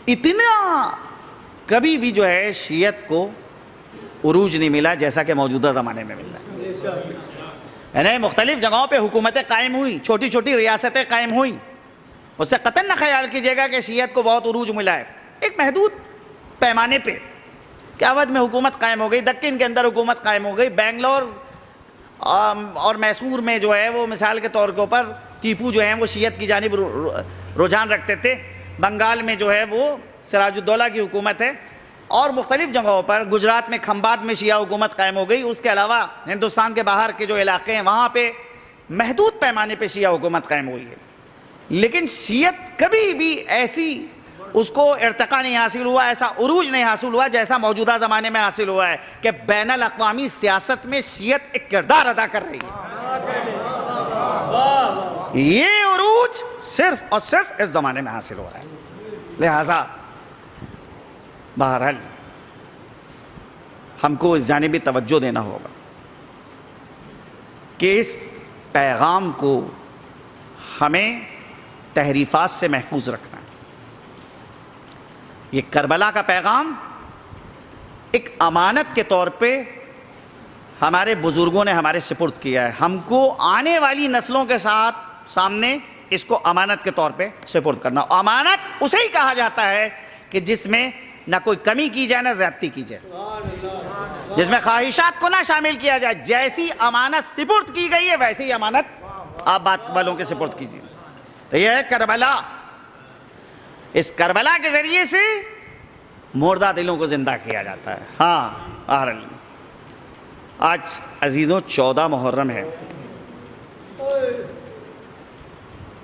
اتنا کبھی بھی جو ہے شیعت کو عروج نہیں ملا جیسا کہ موجودہ زمانے میں مل رہا ہے. یعنی مختلف جگہوں پہ حکومتیں قائم ہوئی چھوٹی چھوٹی ریاستیں قائم ہوئیں. اس سے قطعاً نہ خیال کیجیے گا کہ شیعت کو بہت عروج ملا ہے. ایک محدود پیمانے پہ کہ اودھ میں حکومت قائم ہو گئی دکن کے اندر حکومت قائم ہو گئی بنگلور اور میسور میں جو ہے وہ مثال کے طور کے اوپر ٹیپو جو ہیں وہ شیعت کی جانب رجحان رکھتے تھے. بنگال میں جو ہے وہ سراج الدولہ کی حکومت ہے اور مختلف جگہوں پر گجرات میں کھمبات میں شیعہ حکومت قائم ہو گئی. اس کے علاوہ ہندوستان کے باہر کے جو علاقے ہیں وہاں پہ محدود پیمانے پہ شیعہ حکومت قائم ہوئی ہے. لیکن شیعت کبھی بھی ایسی اس کو ارتقا نہیں حاصل ہوا ایسا عروج نہیں حاصل ہوا جیسا موجودہ زمانے میں حاصل ہوا ہے کہ بین الاقوامی سیاست میں شیعت ایک کردار ادا کر رہی ہے. یہ عروج صرف اور صرف اس زمانے میں حاصل ہو رہا ہے. لہذا بہرحال ہم کو اس جانب بھی توجہ دینا ہوگا کہ اس پیغام کو ہمیں تحریفات سے محفوظ رکھنا ہے. یہ کربلا کا پیغام ایک امانت کے طور پہ ہمارے بزرگوں نے ہمارے سپرد کیا ہے. ہم کو آنے والی نسلوں کے ساتھ سامنے اس کو امانت کے طور پہ سپرد کرنا. امانت اسے ہی کہا جاتا ہے کہ جس میں نہ کوئی کمی کی جائے نہ زیادتی کی جائے جس میں خواہشات کو نہ شامل کیا جائے. جیسی امانت سپرد کی گئی ہے ویسے ہی امانت آپ بات والوں کے سپرد کیجیے. تو یہ ہے کربلا. اس کربلا کے ذریعے سے مردہ دلوں کو زندہ کیا جاتا ہے. ہاں آج عزیزوں 14 محرم ہے.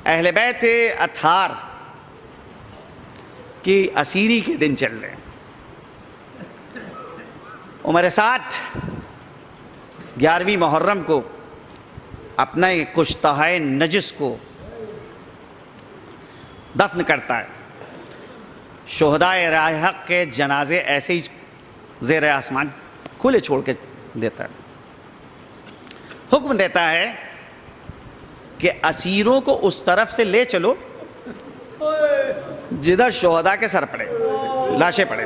اہل بیت اطہار کی اسیری کے دن چل رہے ہیں. عمر سعد 11ویں محرم کو اپنا کشتہائے نجس کو دفن کرتا ہے. شہدائے راہ حق کے جنازے ایسے ہی زیر آسمان کھلے چھوڑ کے دیتا ہے. حکم دیتا ہے کہ اسیروں کو اس طرف سے لے چلو جدھر شہداء کے سر پڑے لاشیں پڑے.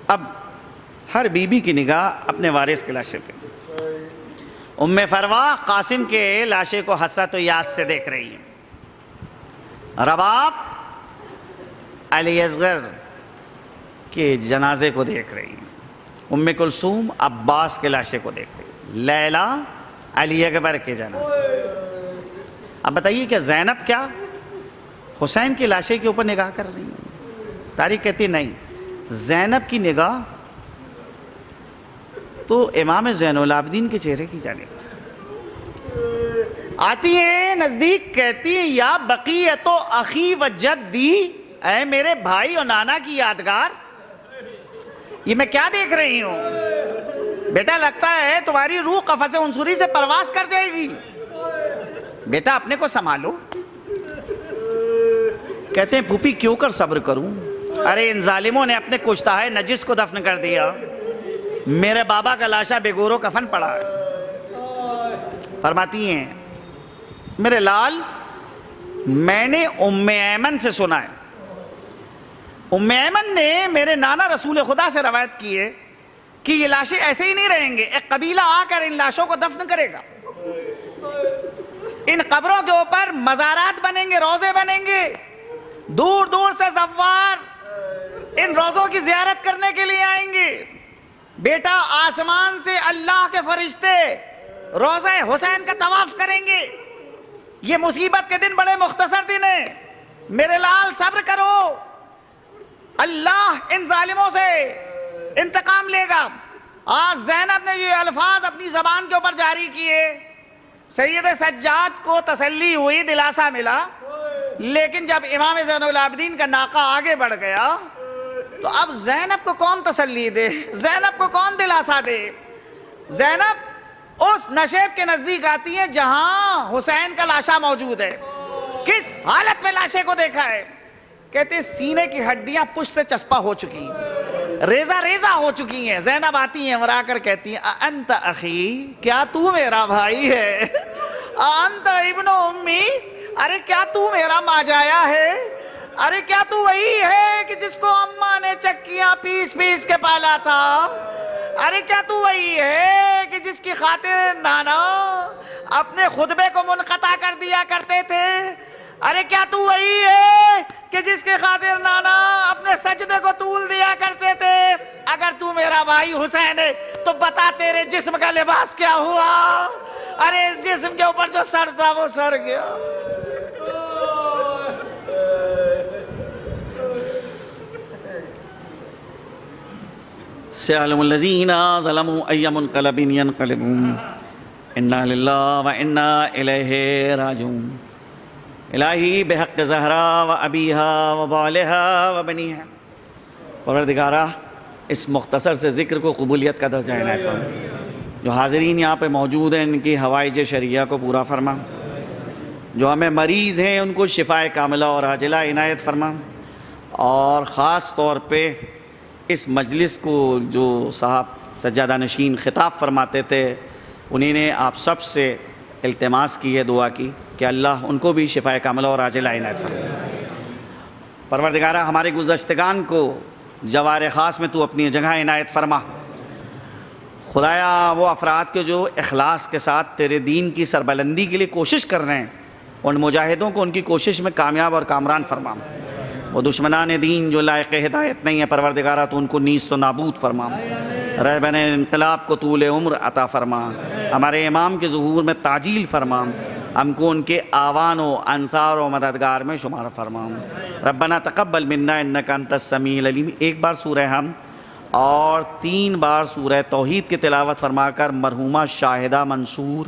اب ہر بی بی کی نگاہ اپنے وارث کے لاشے پہ. ام فروا قاسم کے لاشے کو حسرت و یاس سے دیکھ رہی ہیں، رباب علی اصغر کے جنازے کو دیکھ رہی ہیں، ام کلثوم عباس کے لاشے کو دیکھ رہی ہیں، لیلا علی اکبر کے جنازے۔ اب بتائیے کہ زینب کیا حسین کے لاشے کے اوپر نگاہ کر رہی ہیں؟ تاریخ کہتی نہیں، زینب کی نگاہ تو امام زین العابدین کے چہرے کی جانب تھی۔ آتی ہیں نزدیک، کہتی ہیں یا بقیت اخی و جدی، اے میرے بھائی اور نانا کی یادگار، یہ میں کیا دیکھ رہی ہوں؟ بیٹا لگتا ہے تمہاری روح قفس عنصری سے پرواز کر جائے گی، بیٹا اپنے کو سنبھالو۔ کہتے ہیں پھوپھی کیوں کر صبر کروں، ارے ان ظالموں نے اپنے کشتہ نجس کو دفن کر دیا، میرے بابا کا لاشا بے گور و کفن پڑا ہے۔ فرماتی ہیں میرے لال، میں نے ام ایمن سے سنا ہے، ام ایمن نے میرے نانا رسول خدا سے روایت کی ہے کہ یہ لاشیں ایسے ہی نہیں رہیں گے، ایک قبیلہ آ کر ان لاشوں کو دفن کرے گا، ان قبروں کے اوپر مزارات بنیں گے، روزے بنیں گے، دور دور سے زوار ان روزوں کی زیارت کرنے کے لیے آئیں گے۔ بیٹا آسمان سے اللہ کے فرشتے روزہ حسین کا طواف کریں گے، یہ مصیبت کے دن بڑے مختصر دن ہیں، میرے لال صبر کرو، اللہ ان ظالموں سے انتقام لے گا۔ آج زینب نے یہ الفاظ اپنی زبان کے اوپر جاری کیے، سید سجاد کو تسلی ہوئی، دلاسا ملا، لیکن جب امام زین العابدین کا ناقہ آگے بڑھ گیا تو اب زینب کو کون تسلی دے، زینب کو کون دلاسا دے؟ زینب اس نشیب کے نزدیک آتی ہے جہاں حسین کا لاشا موجود ہے۔ کس حالت میں لاشے کو دیکھا ہے؟ کہتے ہیں سینے کی ہڈیاں پشت سے چسپا ہو چکی ہیں، ریزہ ریزہ ہو چکی ہیں۔ زینب آتی ہیں اور آ کر کہتی ہیں انت اخی، کیا تو میرا بھائی ہے؟ انت ابن امی، ارے کیا تو میرا ماجایا ہے؟ ارے کیا تو وہی ہے کہ جس کو اماں نے چکیاں پیس پیس کے پالا تھا؟ ارے کیا تو وہی ہے کہ جس کی خاطر نانا اپنے خطبے کو منقطع کر دیا کرتے تھے؟ ارے کیا تو وہی ہے کہ جس کی خاطر نانا اپنے سجدے کو طول دیا کرتے تھے؟ اگر تو میرا بھائی حسین ہے تو بتا تیرے جسم کا لباس کیا ہوا؟ ارے اس جسم کے اوپر جو سر تھا وہ سر گیا۔ سيعلم الذين ظلموا أي منقلب ينقلبون إنا لله وإنا إليه راجعون۔ الہی بحق زہرا و ابیہا و بالہا و بنیہا، پروردگارہ اس مختصر سے ذکر کو قبولیت کا درجہ عنایت فرما، جو حاضرین یہاں پہ موجود ہیں ان کی حوائج شرعیہ کو پورا فرما، جو ہمیں مریض ہیں ان کو شفاء کاملہ اور عاجلہ عنایت فرما، اور خاص طور پہ اس مجلس کو جو صاحب سجادہ نشین خطاب فرماتے تھے انہیں نے آپ سب سے التماس کی ہے، دعا کی کہ اللہ ان کو بھی شفاء کاملہ اور عاجلہ عنایت فرمائے۔ پروردگارہ ہمارے گزشتگان کو جوار خاص میں تو اپنی جگہ عنایت فرما۔ خدایا وہ افراد کے جو اخلاص کے ساتھ تیرے دین کی سربلندی کے لیے کوشش کر رہے ہیں، ان مجاہدوں کو ان کی کوشش میں کامیاب اور کامران فرما۔ وہ دشمنان دین جو لائق ہدایت نہیں ہے پروردگارہ تو ان کو نیست و نابود فرما۔ رہبر انقلاب کو طول عمر عطا فرما، ہمارے امام کے ظہور میں تعجیل فرما، ہم کو ان کے آوان و انصار و مددگار میں شمار فرما۔ ربنا تقبل منا انک انت السمیع العلیم۔ ایک بار سورہ حمد اور 3 بار سورہ توحید کی تلاوت فرما کر مرحومہ شاہدہ منصور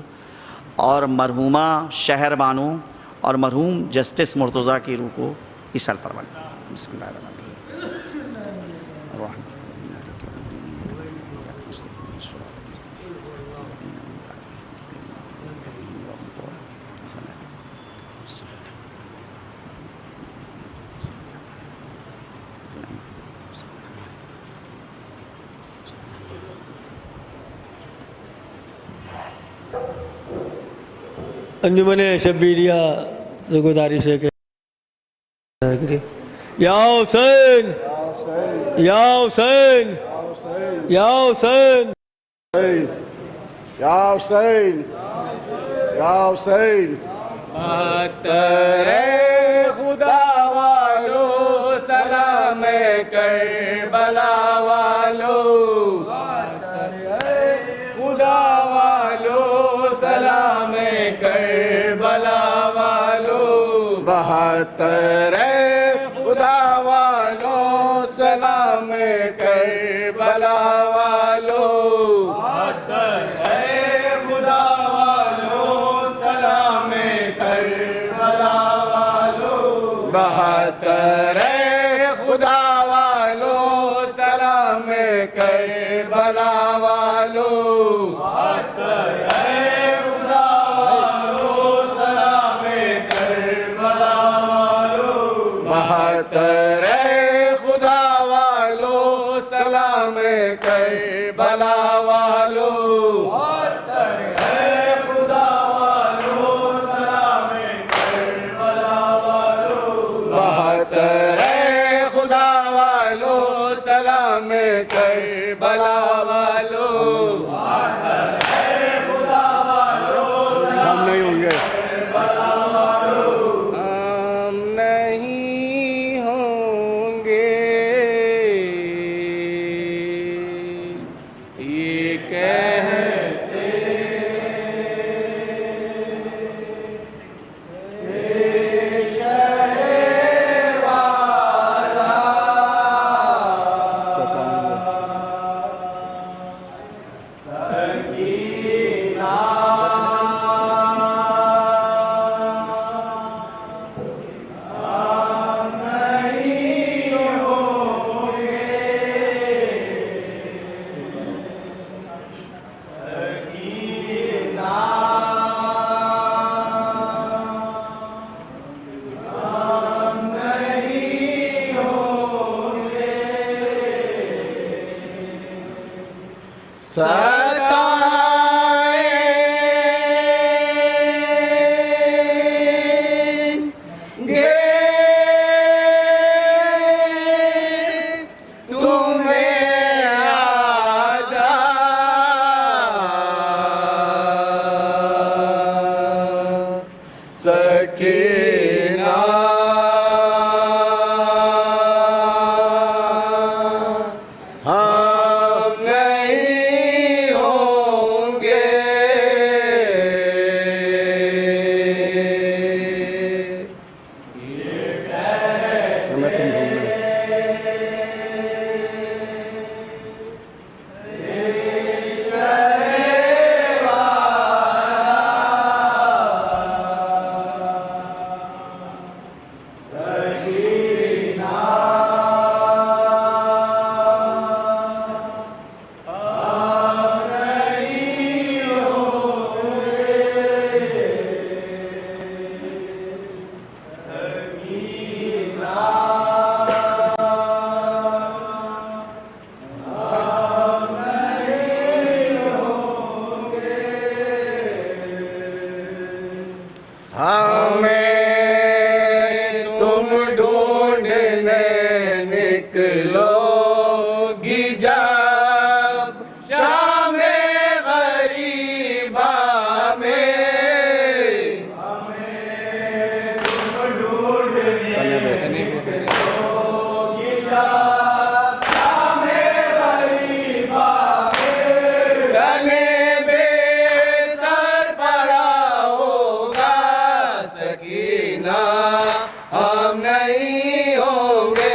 اور مرحومہ شہر بانو اور مرحوم جسٹس مرتضیٰ کی روح کو ایصال فرمائیں۔ بسم اللہ الرحمن الرحیم۔ انجمن شبیریہ سے گزارش ہے کہ یا حسین یا حسین یا حسین یا حسین یا حسین تیرے خدا والو سلام کربلا والو خدا والو سلام کربلا والو 72 خدا والو سلام کربلا والو خدا والو سلام کربلا والو 72 خدا والو سلام کربلا والو خدا والو سلام کربلا والو 72 خدا والو سلام کربلا والو خدا والو سلام کربلا والو 72 خدا والو سلام کربلا والو ہم نہیں ہوں گے ہم نہیں ہوں گے یہ کہتے ستائیں گے تمہیں آزاد سکینہ ہم نہیں ہوں گے ہمیں تم ڈھونڈ لیں ہمیں تم ڈھونڈنے نکلو گی جب شام غریبا میں گلے بے سر پڑا ہوگا سکینہ ہم نہیں ہوں گے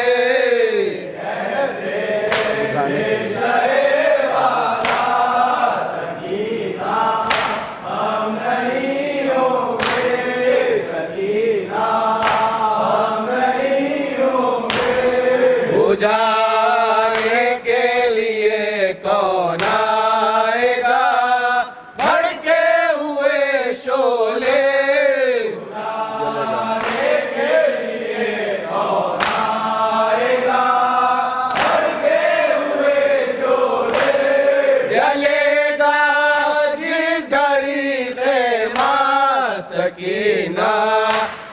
بجھانے کے لیے کون آئے گا بھڑکے ہوئے شعلے جلے گا جس گھڑی خیمہ سکینہ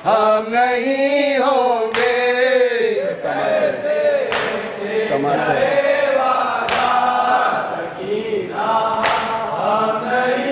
ہم نہیں ہوں گے کماتے ہیں ہم نہیں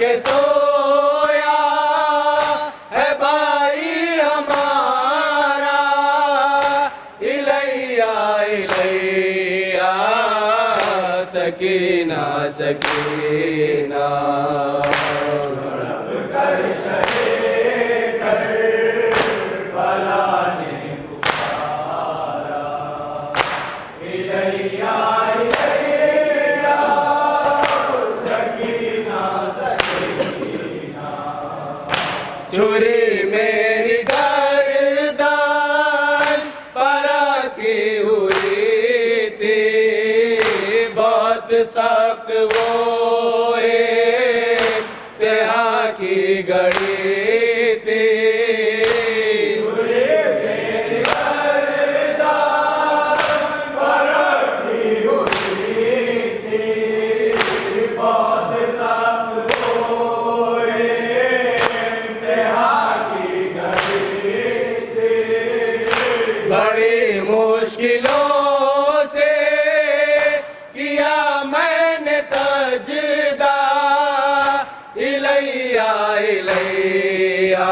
کے سویا ہے بھائی ہمارا الیہ الیہ سکینہ سکینہ چھری میری گردن پر کی ہوئی تھی بہت سخت وہ امتحان کی گھڑی تھی بڑی مشکلوں سے کیا میں نے سجدہ الیہ الیہ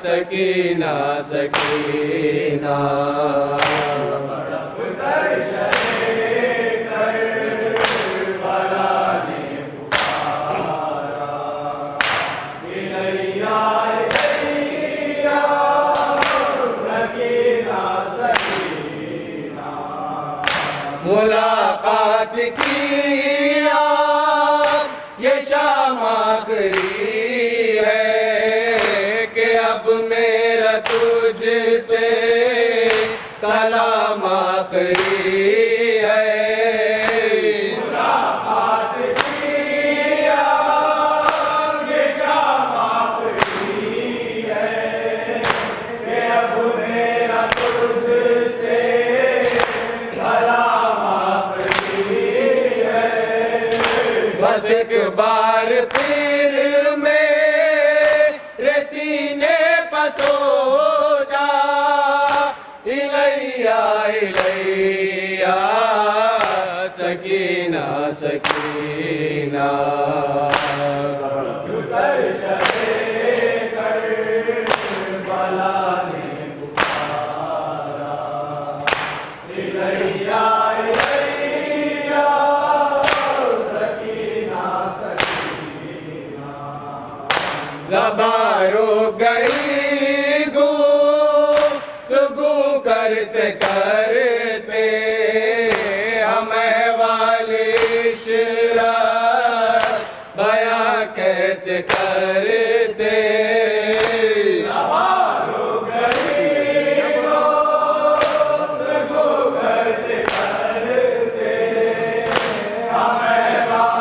سکینہ سکینہ ملاقات کی یہ شام آخری ہے کہ اب میرا تجھ سے کلام آخری ہے ملاقات کی یہ شام آخری ہے کہ اب میرا تجھ سے بس ایک بار پھر میرے سینے پر سو جا الیہ الیہ سکینہ سکینہ زبان رک گئی گفتگو کرتے کرتے ہم احوال عشرت بیاں کیسے کرتے زبان رک گئی گفتگو کرتے کرتے ہم احوال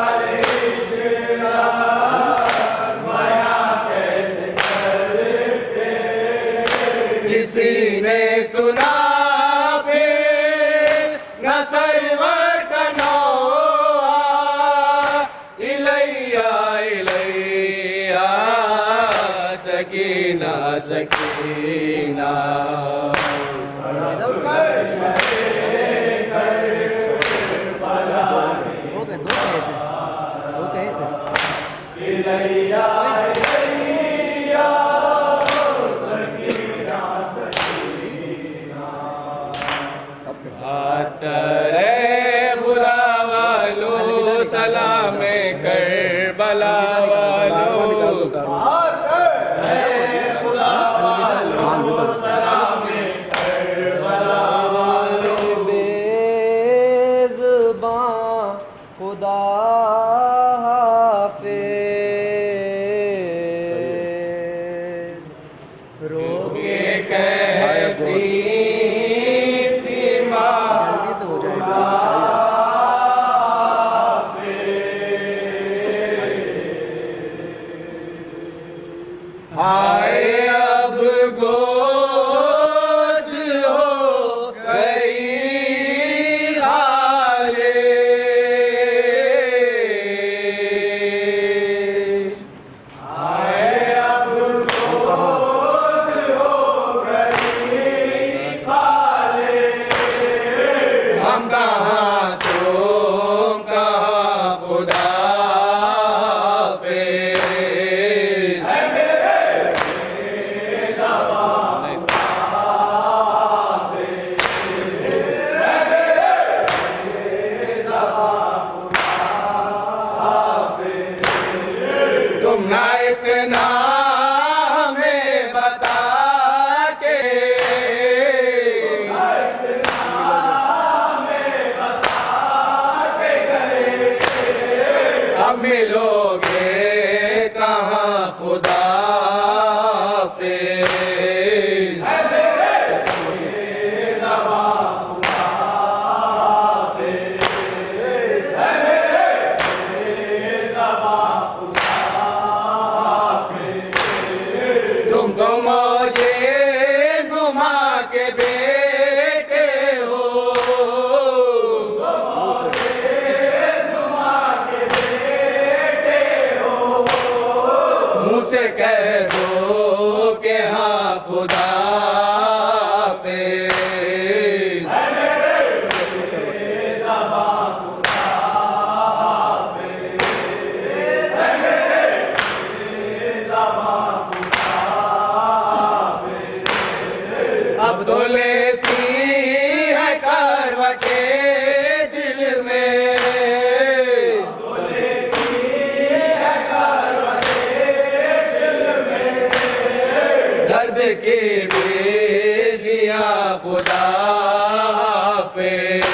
کسی نے سنا پھر نہ سرور کا نوحہ الیہ الیہ سکینہ سکینہ ترے خدا والو سلام کربلا والو سلام کربلا والو بے زباں خدا حافظ رو کے کہتی لو گے کہاں خدا فیض تم تو موجز گما کے بیٹے ہو منہ سے کہہ دو کہ ہاں خدا فیض اب تو لیتی ہے کروٹیں دل میں درد کی بھیجیاں خدا حافظ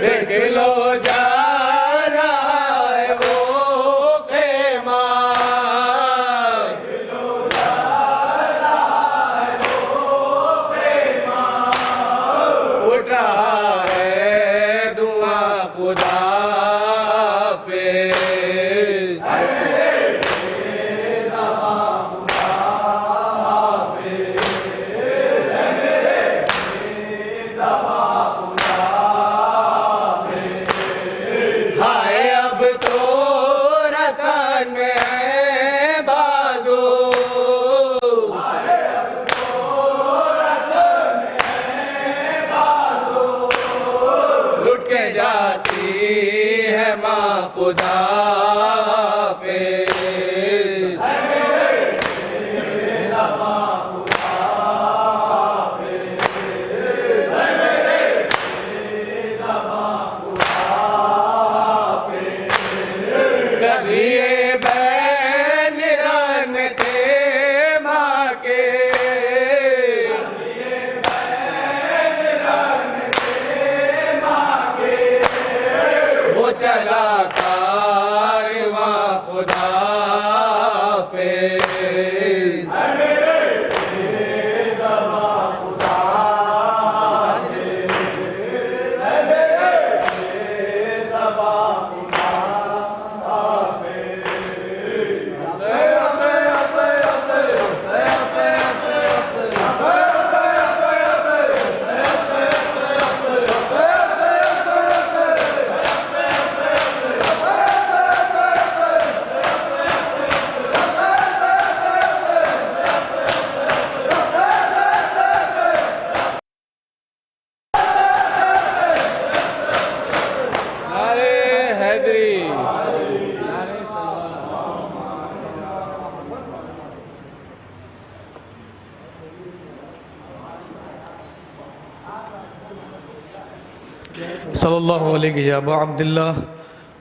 دیکھ لو جا رہا ہے وہ خیمہ اٹھ رہا ہے دعا خدا حافظ ہائے اب تو رسن میں ہے بازو لٹ کے جاتی ہے ماں خدا حافظ سبھی بین رن تھے ماں کے وہ چلا کارواں خدا حافظ صلی اللہ علیہ یا ابا عبداللہ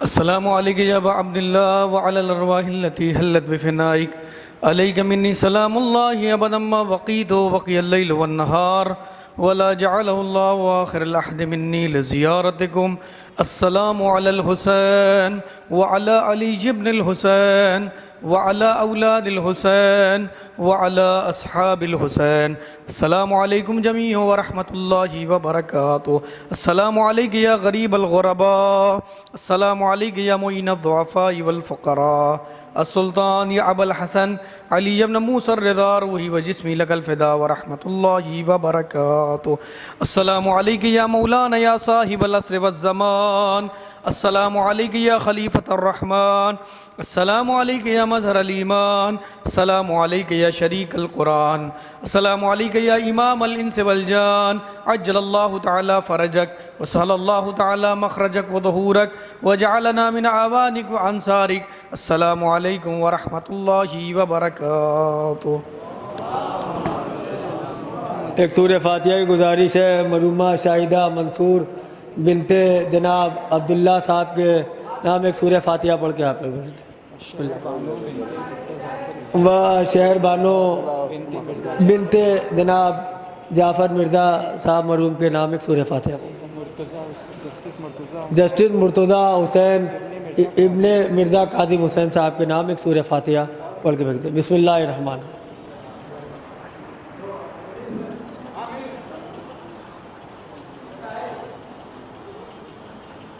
السلام علیکم یا ابا عبداللہ وعلی الارواح التي حلت بفنائک علیک منی سلام اللہ ابدا ما بقیت وبقی اللیل والنہار ولا جعله اللہ آخر العہد منی لزیارتکم السلام علی الحسین وعلی علی ابن الحسین وعلى أولاد الحسين وعلى أصحاب الحسين السلام عليكم جميعا ورحمة الله وبركاته السلام عليك يا غريب الغرباء السلام عليك يا معين الضعفاء والفقراء السلطان يا أبا الحسن علي بن موسى الرضا روحي وجسمي لك الفداء ورحمة الله وبركاته السلام عليك يا مولانا يا صاحب العصر والزمان السلام عليك يا خليفة الرحمن السلام عليك يا مظهر الإيمان السلام عليك يا شريك القرآن السلام عليك يا إمام الإنس والجان عجل الله تعالى فرجك وسهل الله تعالى مخرجك وظهورك وجعلنا من أعوانك وأنصارك السلام عليكم ورحمة الله وبركاته. ایک سورہ فاتحہ کی گزارش ہے مرحومہ شاہدہ منصور بنت جناب عبداللہ صاحب کے نام ایک سورہ فاتحہ پڑھ کے آپ لوگ و شہر بانو بنت جناب جعفر مرزا صاحب مرحوم کے نام ایک سورہ فاتحہ. جسٹس مرتضیٰ حسین ابن مرزا کاظم حسین صاحب کے نام ایک سورہ فاتحہ پڑھ کے بھیج دیں. بسم اللہ الرحمن الرحیم.